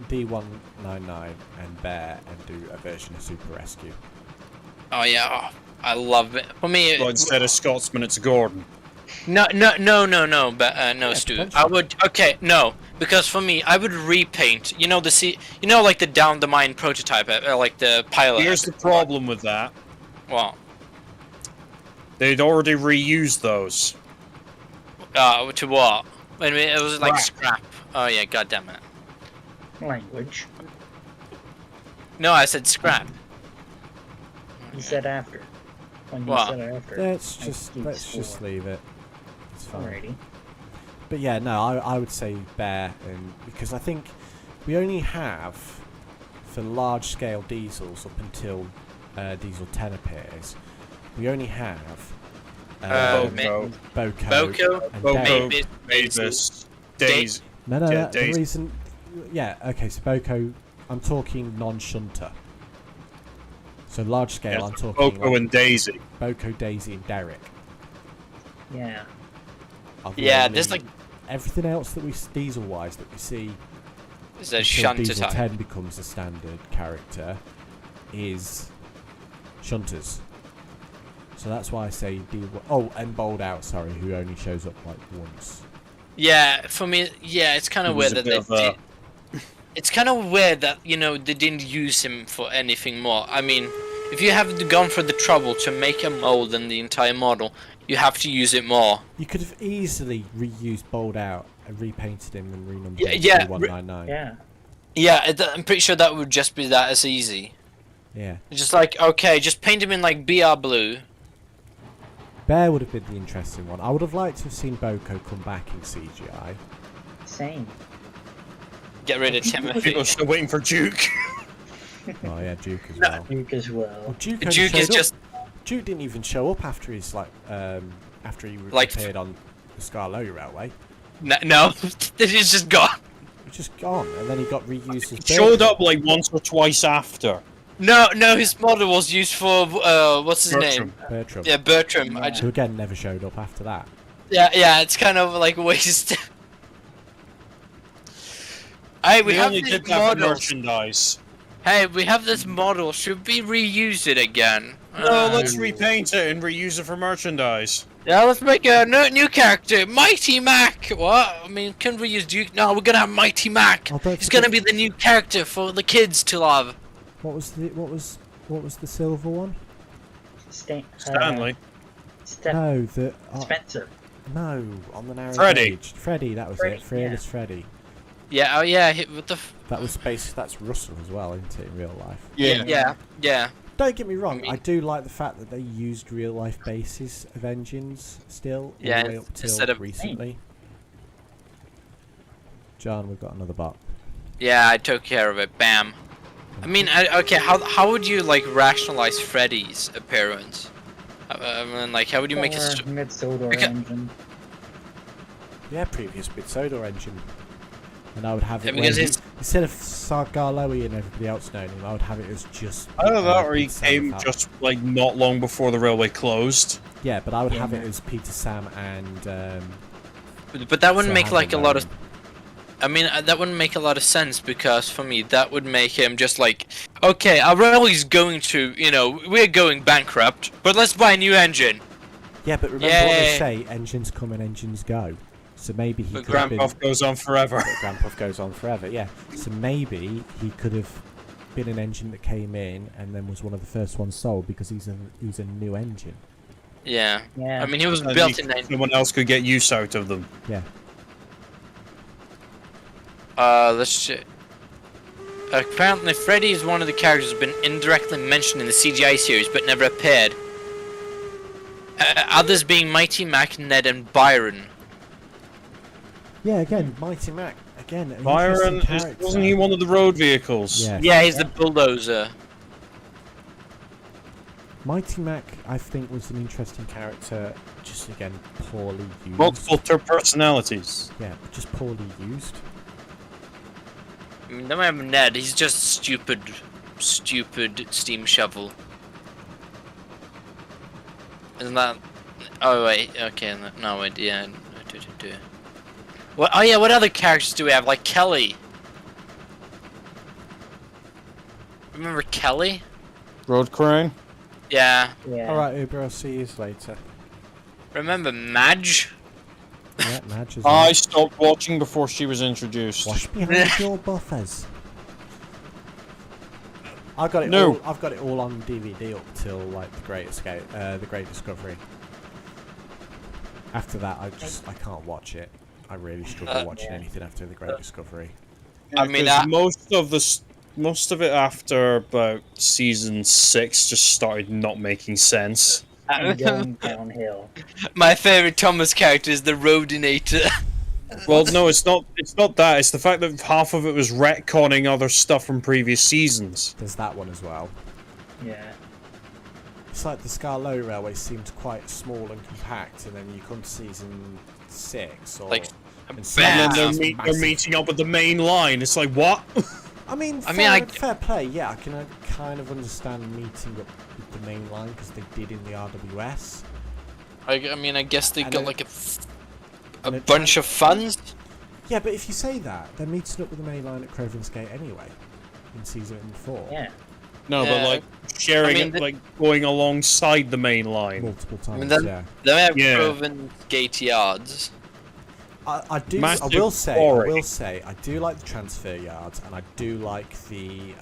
D199 and Bear and do a version of Super Rescue. Oh yeah, I love it. For me, Well, instead of Scotsman, it's Gordon. no, but no, Yeah, Stu. potentially. I would no, because for me, I would repaint. You know like the Down the Mine prototype, like the pilot. Here's the problem with that. Well, They'd already reused those. to what? I mean, it was like Scrap. scrap. Oh yeah, god damn it. Language. No, I said scrap. You said after. When you What? said after. Let's just leave it. It's fine. Alrighty. But yeah, no, I would say Bear, and because I think we only have for large scale diesels up until Diesel 10 appears. We only have Boko. Boko, and Boko, Daisy. Mavis. Daisy. No, Yeah, the Daisy. reason. Yeah, okay, so Boko, I'm talking non-shunter. So large scale, I'm talking Boko and Daisy. Boko, Daisy, and Derek. Yeah. Are the Yeah, only- there's like everything else that we diesel-wise that we see there's a until shunter Diesel type. 10 becomes a standard character is shunters. So that's why I say oh, and Bold Out, sorry, who only shows up like once. Yeah, for me, yeah, it's kind of weird that it's kind of weird that they didn't use him for anything more. I mean, if you have gone for the trouble to make a mold in the entire model, you have to use it more. You could have easily reused Bold Out and repainted him and renumbered him Yeah, to 199. Yeah. Yeah, I'm pretty sure that would just be that as easy. Yeah. Just like, okay, just paint him in like BR blue. Bear would have been the interesting one. I would have liked to have seen Boko come back in CGI. Same. Get rid of Timothy. People are still waiting for Duke. Oh yeah, Duke as well. Duke as well. Well, Duke only Duke is showed up. just Duke didn't even show up after his after he appeared on the Scarlow Railway. no, he's just gone. He was just gone, and then he got reused as Showed Bertrand. up like once or twice after. No, his model was used for what's his name? Bertram. Yeah, Bertram. Yeah. Who again never showed up after that. Yeah, it's kind of like a waste. Hey, we They have only these did that for models. merchandise. Hey, we have this model. Should we reuse it again? No, let's repaint it and reuse it for merchandise. Yeah, let's make a new character, Mighty Mac. What? I mean, can we use Duke? No, we're gonna have Mighty Mac. Oh, don't He's gonna forget- be the new character for the kids to love. What was the silver one? Stanley. No, the Spencer. no on the narrow Freddy. gauge. Freddy, that was Freddy, it. Fearless Freddy. Yeah. Oh yeah. What the? That was that's Russell as well, isn't it, in real life? Yeah. Don't get me wrong, I I mean- do like the fact that they used real life bases of engines still, all Yeah, the way up till instead of- recently. John, we've got another bot. Yeah, I took care of it. Bam. I mean, okay. How would you like rationalize Freddy's appearance? I mean, like, how would you make it? Mid-Sodor Okay. engine. Yeah, previous bit Sodor engine. And I would have Yeah, it because where it's- instead of Sargarloey and everybody else knowing him, I would have it as just. Either that or he Peter Sam came Fal- just like not long before the railway closed. Yeah, but I would Yeah. have it as Peter Sam and. But that wouldn't Sir make like a Harold lot of. Logan. I mean, that wouldn't make a lot of sense because for me, that would make him just like, okay, our railway's going to, we're going bankrupt, but let's buy a new engine. Yeah, but remember what they Yay. say: engines come and engines go. So maybe he But could have been. Grandpa goes on forever. But Grandpuff goes on forever, yeah. So maybe he could have been an engine that came in and then was one of the first ones sold because he's a new engine. Yeah. Yeah. I mean, he was And built in. someone else could get use out of them. Yeah. Let's see. Apparently, Freddy is one of the characters who's been indirectly mentioned in the CGI series but never appeared. Others being Mighty Mac, Ned, and Byron. Yeah, again, Mighty Mac. Again, an Byron, interesting character. wasn't he one of the road vehicles? Yeah. Yeah, he's the bulldozer. Mighty Mac, I think, was an interesting character. Just again, poorly used. Multiple personalities. Yeah, just poorly used. I mean, then we have Ned. He's just stupid steam shovel. Isn't that? Oh wait, okay, no wait, yeah. What? Oh yeah, what other characters do we have? Like Kelly. Remember Kelly? Road crane. Yeah. Yeah. Alright, Uber, I'll see you later. Remember Madge? Yeah, Madge as well. I stopped watching before she was introduced. Wash behind your buffers. I've got it No. all. I've got it all on DVD up till like the Great Escape, the Great Discovery. After that, I can't watch it. I really struggle watching anything after the Great Discovery. I mean, most of it after about season 6 just started not making sense. And going downhill. my favorite Thomas character is the Rodinator. Well, no, it's not. It's not that. It's the fact that half of it was retconning other stuff from previous seasons. There's that one as well. Yeah. It's like the Scarlow Railway seemed quite small and compact, and then you come to season 6 or Like, and And bam. then suddenly they're meeting up with the main line. It's like, what? I mean, fair play. Yeah, I can kind of understand meeting up with the main line because they did in the RWS. I mean, I guess they And got it- like a and it bunch of funds. Yeah, but if you say that, they're meeting up with the main line at Craven's Gate anyway, in season 4. Yeah. No, Yeah. but like sharing I mean, it, like going alongside the main line. Multiple times. mean, then- yeah. They have Yeah. Proven Gate yards. I do. Massive I will say. quarry. I do like the transfer yards, and I do like the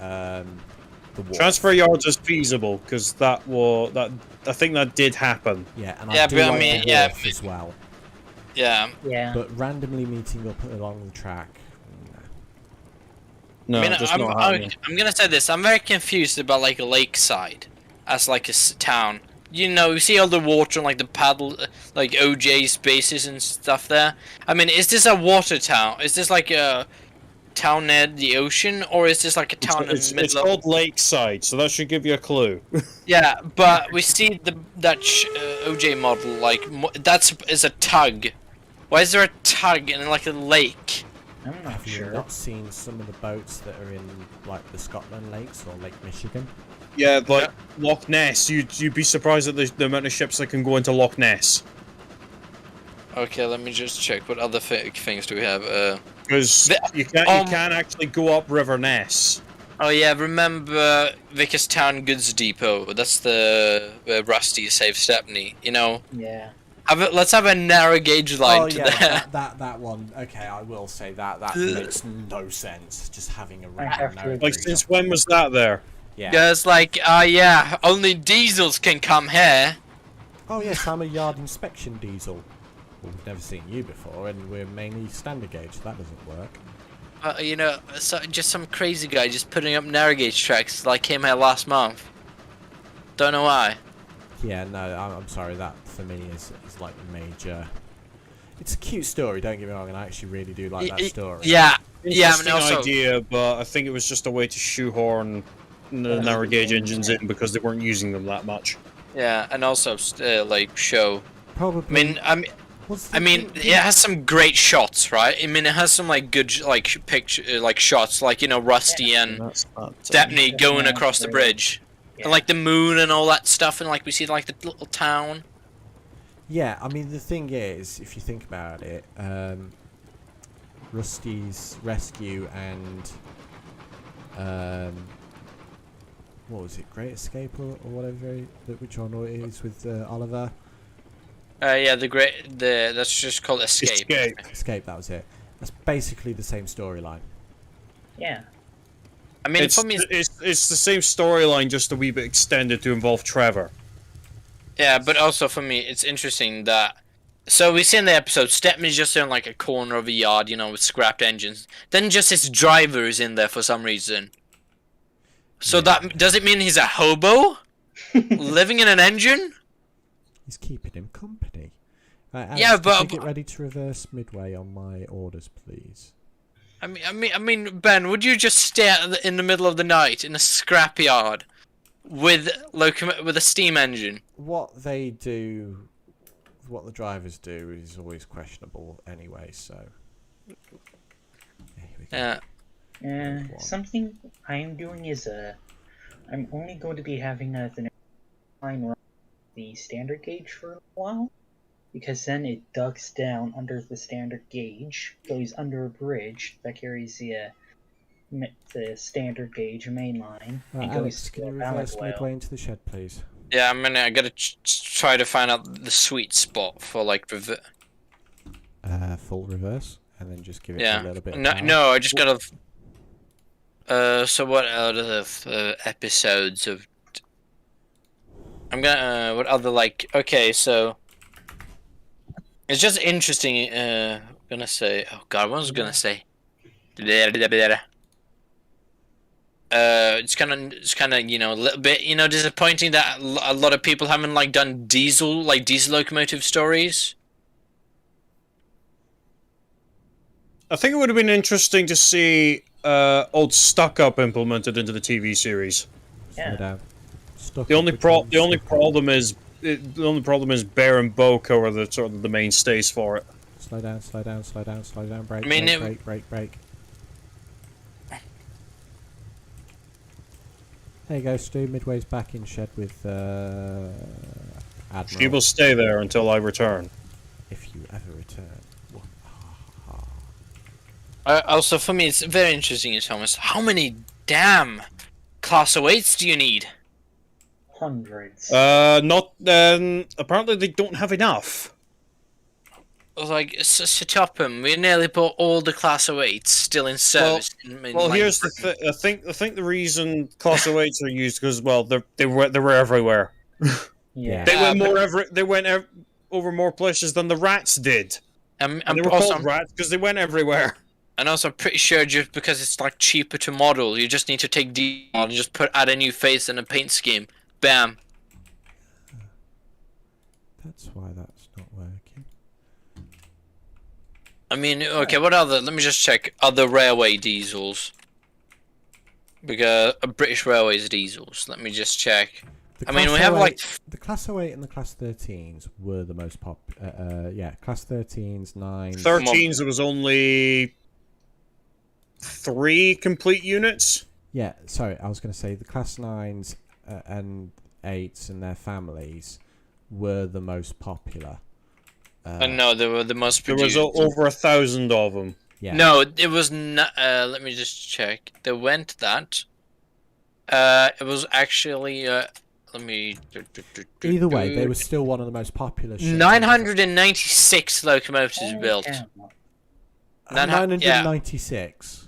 wharf. Transfer yards is feasible because that was that. I think that did happen. Yeah, and Yeah, I do but I like mean, the yeah. wharf as well. Yeah. Yeah. But randomly meeting up along the track. No, I mean, just I'm, not I'm, happening. I'm gonna say this. I'm very confused about like Lakeside as like a town. You know, you see all the water and like the paddle, like OJ spaces and stuff there. I mean, is this a water town? Is this like a town near the ocean, or is this like a town in It's the middle called of? Lakeside, so that should give you a clue. Yeah, but we see that OJ model like is a tug. Why is there a tug in like a lake? I'm not Have you sure. not seen some of the boats that are in like the Scotland lakes or Lake Michigan? Yeah, like Loch Ness. You'd be surprised at the amount of ships that can go into Loch Ness. Okay, let me just check. What other things do we have? Because you can't actually go up River Ness. Oh yeah, remember Vickerstown Goods Depot? That's the where Rusty saved Stepney. You know, Yeah. let's have a narrow gauge line Oh to yeah, there. that one. Okay, I will say that makes no sense. Just having a have random to narrow agree. Like, gauge since up- when was that there? Yeah. Because like, yeah, only diesels can come here. Oh yes, I'm a yard inspection diesel. Well, we've never seen you before, and we're mainly standard gauge. So that doesn't work. You know, just some crazy guy just putting up narrow gauge tracks like came here last month. Don't know why. Yeah, no, I'm sorry. That for me is like a major. It's a cute story. Don't get me wrong, and I actually really do like that story. Yeah, yeah. I mean, Interesting also, idea, but I think it was just a way to shoehorn the narrow gauge engines in because they weren't using them that much. yeah, and also like show. Probably. I mean, it has some great shots, right? I mean, it has some like good like picture, like shots, like you know, Rusty and That's not, Stepney going Yeah, across the bridge, Yeah. and like the moon and all that stuff, and like we see like the little town. Yeah, I mean the thing is, if you think about it, Rusty's rescue and what was it, Great Escape or whatever, which one it is with Oliver? Yeah, that's just called Escape. Escape, that was it. That's basically the same storyline. Yeah. I mean, It's for me, the same storyline, just a wee bit extended to involve Trevor. yeah, but also for me, it's interesting that. So we see in the episode, Stepney's just in like a corner of a yard, you know, with scrapped engines. Then just his driver is in there for some reason. So that does it mean he's a hobo living in an engine? He's keeping him company. Yeah, Alex, but- could you get ready to reverse midway on my orders, please. I mean, Ben, would you just stay in the middle of the night in a scrapyard with a steam engine? What they do, what the drivers do, is always questionable anyway. So. Yeah, here we go. Yeah. Something I'm doing is I'm only going to be having the line run the standard gauge for a while, because then it ducks down under the standard gauge, goes under a bridge that carries the the standard gauge mainline. It goes Alex, to can a you ballot reverse well. midway into the shed, please? Yeah, I gotta try to find out the sweet spot for like Full reverse, and then just give it a yeah. little bit of No, power. no, I just gotta. So what other episodes of? I'm gonna. What other like? Okay, so it's just interesting. I'm gonna say. Oh God, what was I gonna say? It's kind of a little bit disappointing that a lot of people haven't like done diesel locomotive stories. I think it would have been interesting to see old Stuck Up implemented into the TV series. Slow down. The only problem is Bear and Boko are the sort of the mainstays for it. Slow down, slow down, slow down, slow down. Brake, I mean, brake. There you go, Stu. Midway's back in shed with Admiral. She will stay there until I return. If you ever return. Also, for me, it's very interesting, Thomas. How many damn Class 08s do you need? Hundreds. Not. Apparently, they don't have enough. Like, set up them. We nearly put all the Class 08s still in service. Well, here's the thing. I think the reason Class 08s are used because they were everywhere. Yeah. They went over more places than the rats did. And they were called rats because they went everywhere. And also, I'm pretty sure just because it's like cheaper to model, you just need to take D and just add a new face and a paint scheme. Bam. That's why that's not working. I mean, okay, what other? Let me just check other railway diesels. Because British Railways diesels. Let me just check. I mean, we have like the Class 08 and the Class 13s were the most yeah, Class 13s, 9s. 13s, there was only 3 complete units. Yeah, sorry, I was going to say the Class 9s and 8s and their families were the most popular. no, they were the most produced. There was over 1,000 of them. Yeah. No, it was not. Let me just check. They went that. It was actually. Let me. Either way, they were still one of the most popular ships. 996 locomotives built. Yeah. 996.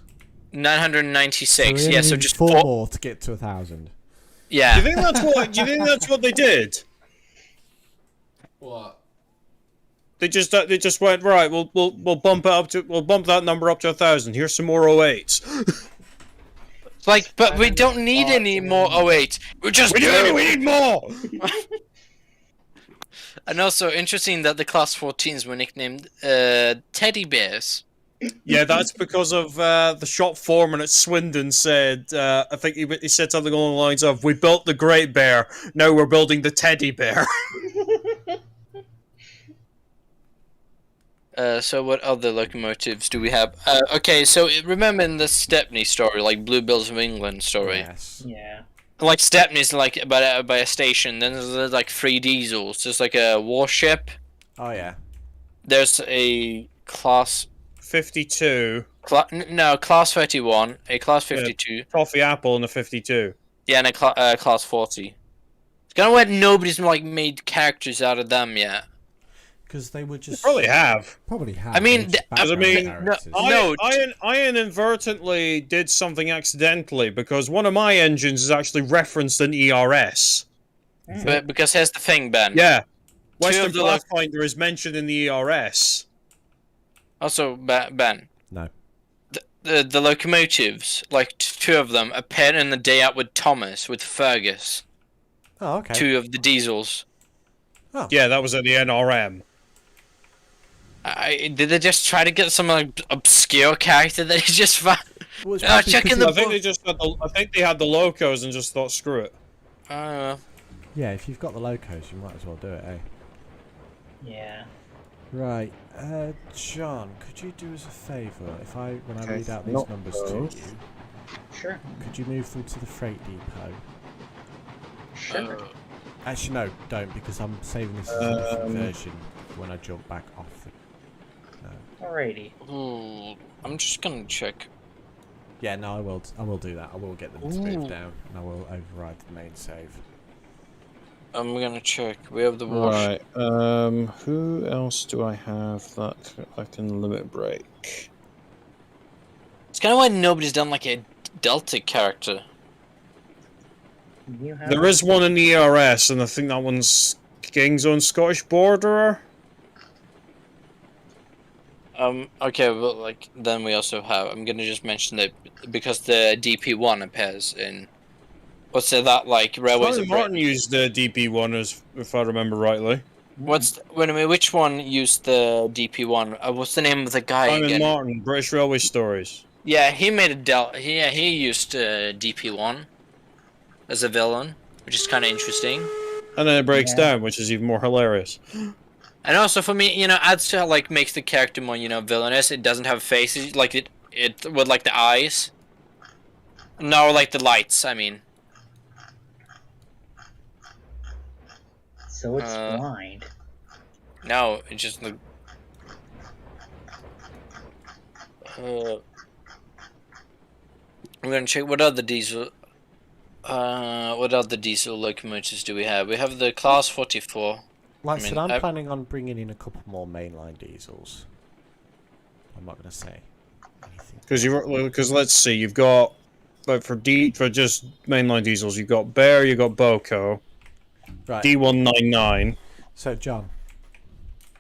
996. So Yeah, so just 4 more to get to 1,000. Yeah. Do you think that's what they did? What? They just went right. We'll bump that number up to 1,000. Here's some more 08s. Like, but we don't need any more 08. We need more. And also interesting that the Class 14s were nicknamed teddy bears. Yeah, that's because of the shop foreman at Swindon said. I think he said something along the lines of, "We built the Great Bear. Now we're building the Teddy Bear." So what other locomotives do we have? Okay, so remember in the Stepney story, like Bluebills of England story? Yes. Yeah. Like Stepney's like by a station, then there's like 3 diesels. There's like a warship. Oh, yeah. There's a Class... 52. No, Class 31, a Class 52. Toffee Apple and a 52. Yeah, and a Class 40. It's kind of weird nobody's like made characters out of them yet. Because they were just... Probably have. I mean, I inadvertently did something accidentally because one of my engines is actually referenced in ERS. But because here's the thing, Ben. Yeah. Western of the Pathfinder is mentioned in the ERS. Also, Ben. No. The locomotives, like 2 of them, appear in the Day Out with Thomas, with Fergus. Oh, okay. 2 of the diesels. Oh. Yeah, that was at the NRM. Did they just try to get some like obscure character that he just found? Well, it's probably check in because the I think they had the locos and just thought, screw it. Yeah, if you've got the locos, you might as well do it, eh? Yeah. Right. John, could you do us a favour? When I read out these numbers to you, Sure. could you move them to the freight depot? Sure. Actually, no, don't, because I'm saving this as a different version when I jump back off the... No. Alrighty. Ooh, I'm just gonna check. Yeah, no, I will do that. I will get them to move down, and I will override the main save. I'm gonna check. We have the wash. Right. Who else do I have that I can limit break? It's kind of why nobody's done like a Delta character. You have There is one in the ERS, and I think that one's King's Own Scottish Borderer. Okay, well, like, then we also have, I'm gonna just mention that because the DP1 appears in, what's it, that, like, Railways Simon of Martin Britain. used the DP1, as if I remember rightly. Wait a minute, which one used the DP1? What's the name of the guy Simon again? Martin, British Railway Stories. Yeah, he made he used DP1 as a villain, which is kind of interesting. And then it breaks Yeah. down, which is even more hilarious. And also for me, adds to, like, makes the character more, villainous. It doesn't have faces, like, it with, like, the eyes. No, like, the lights, I mean. So it's blind. No, it just, like... I'm gonna check what other diesel... what other diesel locomotives do we have? We have the Class 44. Like I said, I'm I- planning on bringing in a couple more mainline diesels. I'm not going to say anything. Because let's see, you've got like for just mainline diesels, you've got Bear, you've got Boco, Right. D199. So, John,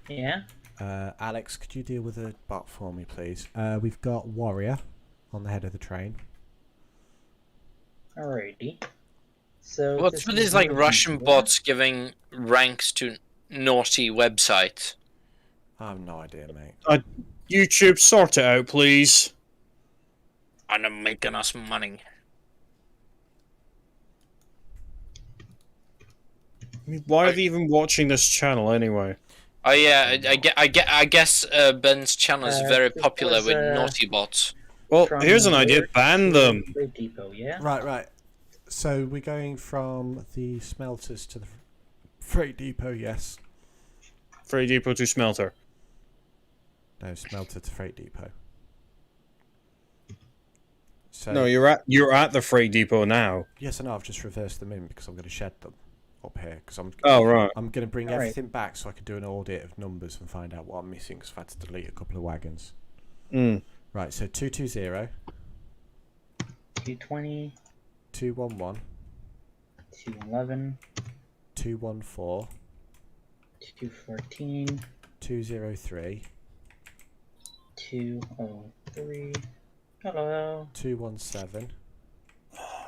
Yeah? Alex, could you deal with a bot for me, please? We've got Warrior on the head of the train. Alrighty. So What's this with is these, like, really Russian cool. bots giving ranks to naughty websites? I have no idea, mate. YouTube, sort it out, please. And I'm making us money. I mean, why are they even watching this channel anyway? Oh yeah, I guess Ben's channel is very this popular was, with naughty bots. Well, From here's an idea: North ban to them. Freight Depot, yeah? Right. So, we're going from the smelters to the freight depot, yes. Freight depot to smelter. No, smelter to freight depot. So, No, you're at the freight depot now. yes, I know. I've just reversed them in because I'm going to shed them up here. Because Oh right. I'm going to bring Alright. everything back so I can do an audit of numbers and find out what I'm missing because I've had to delete a couple of wagons. Right, so 220, 220, 211, 211, 214, 214, 203, 203, hello, 217.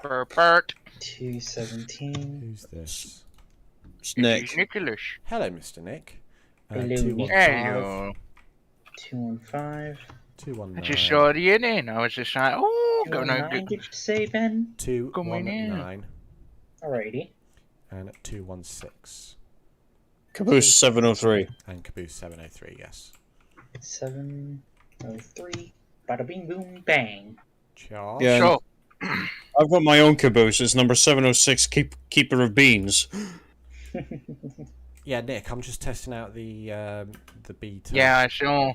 Bert. 217, Who's this? It's Nick. Nicholas. Hello, Mr. Nick. Hello, 215, Hello. 215, 219, I just saw the in. I was just like, oh, going 219, to did you say, Ben? 219, Alrighty. and 216. Caboose 703. And Caboose 703, yes. 703, bada bing boom bang. Charles? Yeah. So, I've got my own caboose. It's number 706. Keeper of Beans. Yeah, Nick, I'm just testing out the beta. yeah, I saw.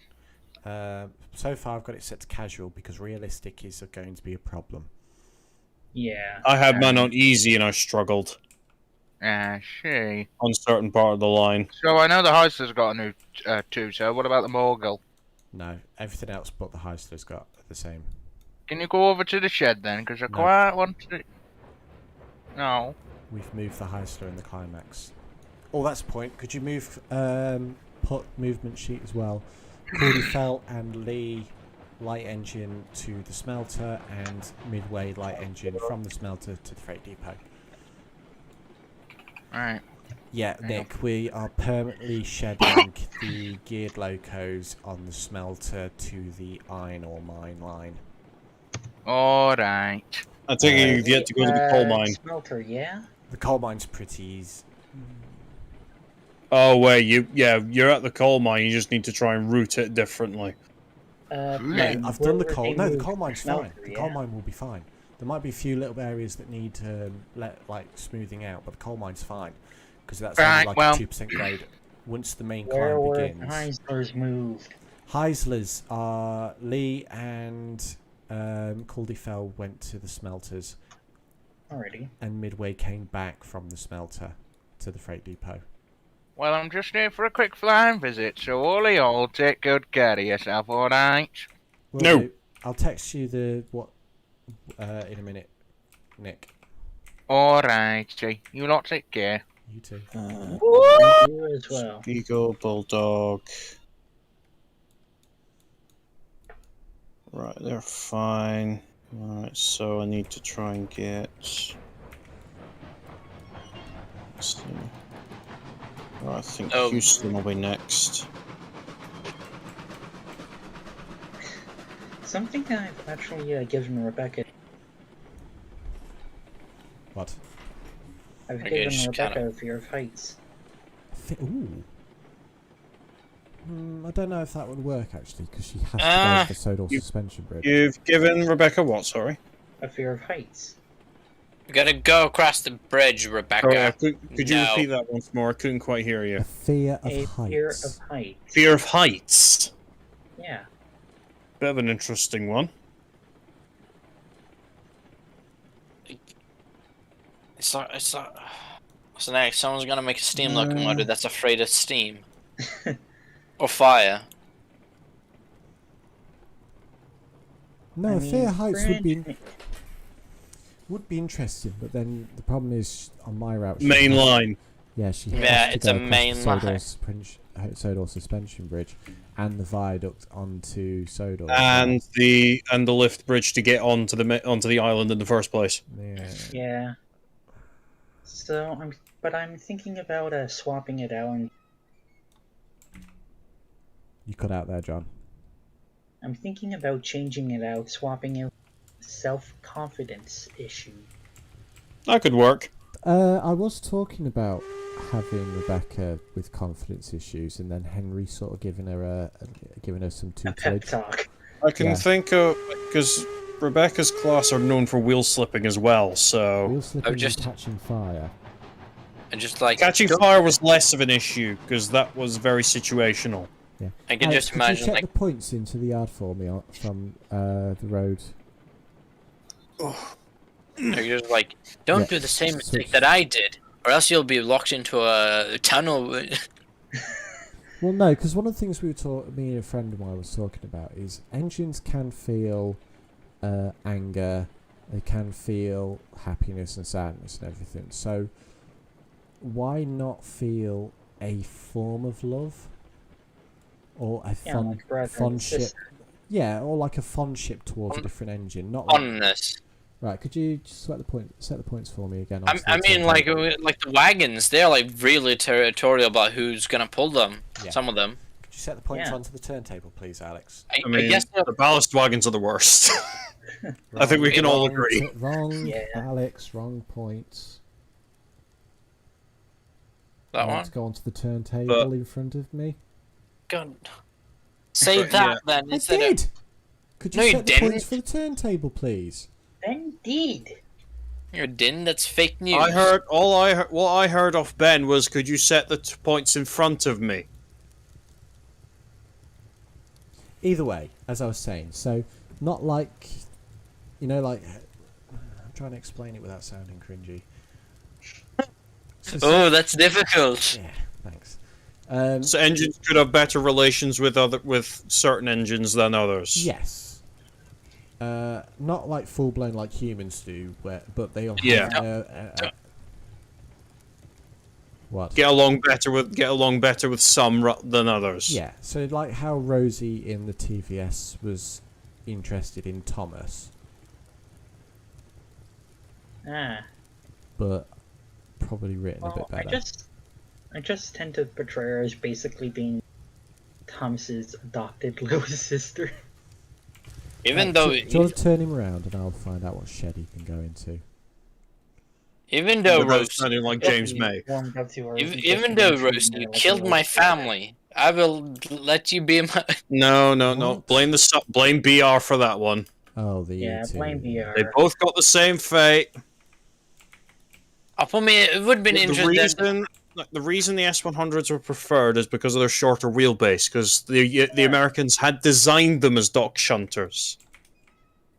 So far, I've got it set to casual because realistic is going to be a problem. Yeah. I had mine on easy and I struggled See. on certain part of the line. So I know the Heisler's got a new two, so what about the Morgul? No, everything else but the Heisler's got the same. Can you go over to the shed then? Because I No. quite want to... No. We've moved the Heisler in the climax. Oh, that's a point. Could you move put movement sheet as well? Cordy Fell and Lee light engine to the smelter and midway light engine from the smelter to the freight depot. Alright. Yeah, Nick, we are permanently shedding the geared locos on the smelter to the iron ore mine line. Alright. I think you've yet to go to the coal mine. Smelter, yeah? The coal mine's pretty easy. Oh wait, you're at the coal mine. You just need to try and route it differently. Ben, I've where done the would coal. they No, the move coal mine's smelter, fine. The yeah? coal mine will be fine. There might be a few little areas that need smoothing out, but the coal mine's fine because that's Right, only like well- a 2% grade. Once the main Where climb were begins, Heislers moved? Heislers are Lee and Caldy went to the smelters, Alrighty. and Midway came back from the smelter to the freight depot. Well, I'm just here for a quick flying visit, so all of y'all take good care of yourself, alright? Will No. do. I'll text you the what in a minute, Nick. Alrighty. You lot take care. You too. You as well. Beagle, Bulldog. Right, they're fine. Alright, so I need to try and get... Let's see. Oh, I think Oh. Houston will be next. Something I've actually given Rebecca. What? I've Okay, given just Rebecca kinda- a fear of heights. Ooh. I don't know if that would work actually, because she has to Ah. go to the Sodor You- suspension bridge. You've given Rebecca what, sorry? A fear of heights. We gotta go across the bridge, Rebecca. Sorry, could you No. repeat that once more? I couldn't quite hear A you. fear of A heights. fear of heights. Fear of heights. Yeah. Bit of an interesting one. It's like. What's next? Someone's gonna make a steam locomotive that's afraid of steam. Or fire. No, I a fear of mean, heights granted- would be interesting, but then the problem is on my route. she Main has- line. Yeah, she Yeah, has to it's go a across main the Sodor line. Sodor suspension bridge and the viaduct onto Sodor. And the lift bridge to get onto the island in the first place. Yeah. Yeah. So I'm thinking about swapping it out, and You cut out there, John. I'm thinking about changing it out, swapping it self-confidence issue. That could work. I was talking about having Rebecca with confidence issues, and then Henry sort of giving her some A pep tutelage. talk. I can Yeah. think of... Because Rebecca's class are known for wheel slipping as well, so... Wheel slipping and just- catching fire. And just like Catching fire was less of an issue, because that was very situational. Yeah. I can Alex, just could you imagine check like the points into the yard for me from the road? you're just like, don't Yeah, do the same so- mistake that I did, or else you'll be locked into a tunnel. Well, no, because one of the things me and a friend of mine was talking about is engines can feel anger, they can feel happiness and sadness and everything. So why not feel a form of love or a Yeah, like brother and fondship? sister. Yeah, or like a fondship towards a different engine. Not like, Fondness. right. Could you just set the points for me again? onto I the mean, like turntable? the wagons, they're like really territorial about who's gonna pull them. Yeah. Some of them. Could you set the points Yeah. onto the turntable, please, Alex? I mean, guess the ballast wagons are the worst. I think we can all agree. Wrong, Yeah. Alex. Wrong points. that Right, one. to go onto the turntable But- in front of me. God. Say But, that yeah. then I instead of. did. Could you No, you set the didn't. points for the turntable, please? Indeed. You're din. That's fake news. What I heard off Ben was, could you set the points in front of me? Either way, as I was saying, so not like, like I'm trying to explain it without sounding cringy. So, Oh, that's difficult. yeah, thanks. So engines could have better relations with certain engines than others. Yes. Not like full blown like humans do, but they all have. Yeah. What? Get along better with some than others. Yeah. So like how Rosie in the TVS was interested in Thomas, Ah. but probably written a bit Well, better. I just tend to portray her as basically being Thomas's adopted little sister. Even Right, though, do you want to turn him around and I'll find out what shed he can go into. even though Without Rose, sounding like James May. Warmed up to her, even though Rose, you killed my family, I will let you be my. No. What? Blame BR for that one. Oh, the Yeah, E2. blame BR. They both got the same fate. For me, it would have been interesting. The reason the S100s were preferred is because of their shorter wheelbase, because the Americans had designed them as dock shunters.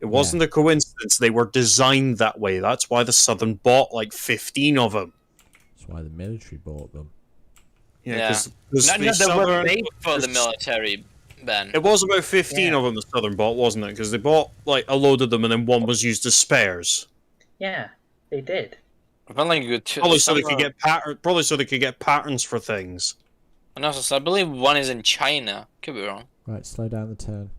It wasn't a coincidence. They were designed that way. That's why the Southern bought like 15 of them. That's why the military bought them. Yeah. because No, the they were Southern. made for the military, Ben. It was about 15 Yeah. of them the Southern bought, wasn't it? Because they bought like a load of them, and then one was used as spares. Yeah, they did. I felt like you Probably so they could get Probably so they could get patterns for things. And also, so I believe one is in China. Could be wrong. Right, slow down the turn.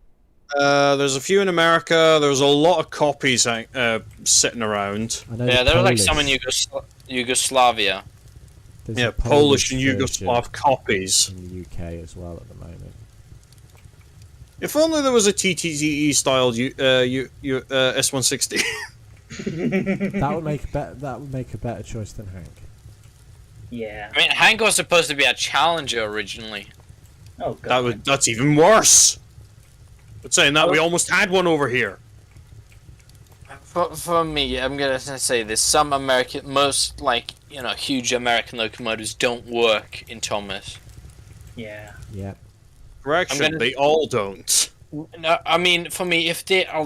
There's a few in America. There's a lot of copies sitting around. I know Yeah, the there were like Polish- some in Yugoslavia. there's Yeah, a Polish and version Yugoslav copies. in the UK as well at the moment. If only there was a TTE styled S160. That would make a better choice than Hank. Yeah. I mean, Hank was supposed to be a Challenger originally. Oh god. That's even worse. But saying that, we almost had one over here. For me, I'm gonna say this: some most huge American locomotives don't work in Thomas. Yeah. Yeah. Correction, they all don't. No, I mean, for me, if they are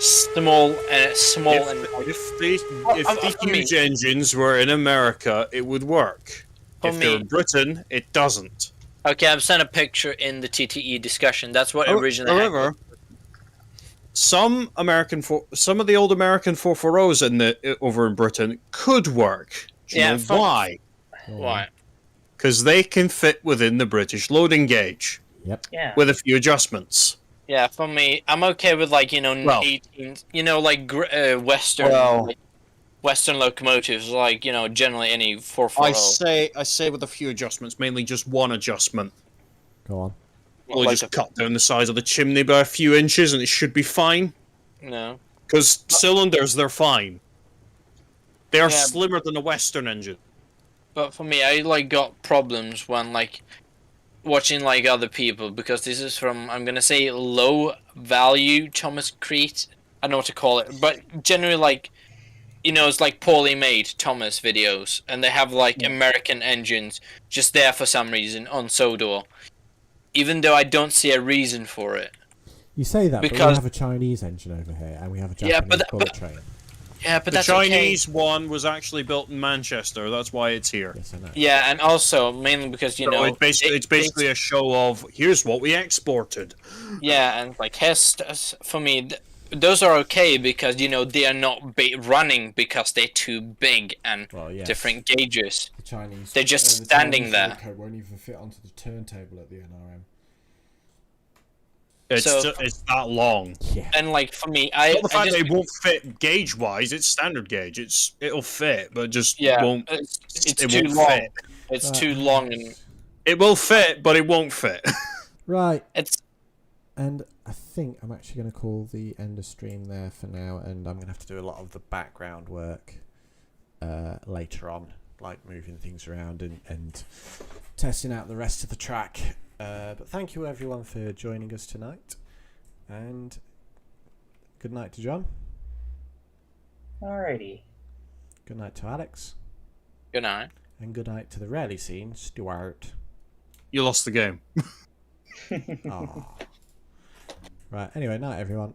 small and If the for me- huge engines were in America, it would work. For If they're me- in Britain, it doesn't. okay, I've sent a picture in the TTE discussion. That's what originally. However, some of the old American 440s over in Britain could work. Do you Yeah, know why? Why? Because they can fit within the British loading gauge Yep. Yeah. with a few adjustments. Yeah, for me, I'm okay with Well- 18, Western, Well- Western locomotives, generally any 440. I say with a few adjustments, mainly just one adjustment. Go on. We'll just cut down the size of the chimney by a few inches, and it should be fine. No. Because cylinders, they're fine. They are Yeah. slimmer than a Western engine. But for me, I got problems when watching other people, because this is from, I'm gonna say, low value Thomas Crete. I don't know what to call it, but generally it's poorly made Thomas videos, and they have American engines just there for some reason on Sodor, even though I don't see a reason for it. You say that, but we Because- have a Chinese engine over here, and we have a Yeah, Japanese but- bullet train. Yeah, but The that's Chinese one was actually built in Manchester. That's why it's here. Yes, I know. okay. Yeah, and also mainly because So it's basically a show of here's what we exported. yeah, and for me, those are okay because they are not running because they're too big and Well, yes. different gauges. The Chinese. They're just the standing Chinese there. loco won't even fit onto the turntable at the NRM. It's So- it's that long. Yeah. And for me, Not the I fact just, that it won't fit gauge wise. It's standard gauge. It'll fit, but just yeah, won't. it's it too won't long. fit. It's too long, and It will fit, but it won't fit. Right. it's And I think I'm actually going to call the end of stream there for now, and I'm going to have to do a lot of the background work later on, like moving things around and testing out the rest of the track. But thank you everyone for joining us tonight, and good night to John. Alrighty. Good night to Alex, good night. and good night to the rarely seen Stuart. You lost the game. Aw. Right. Anyway, night everyone.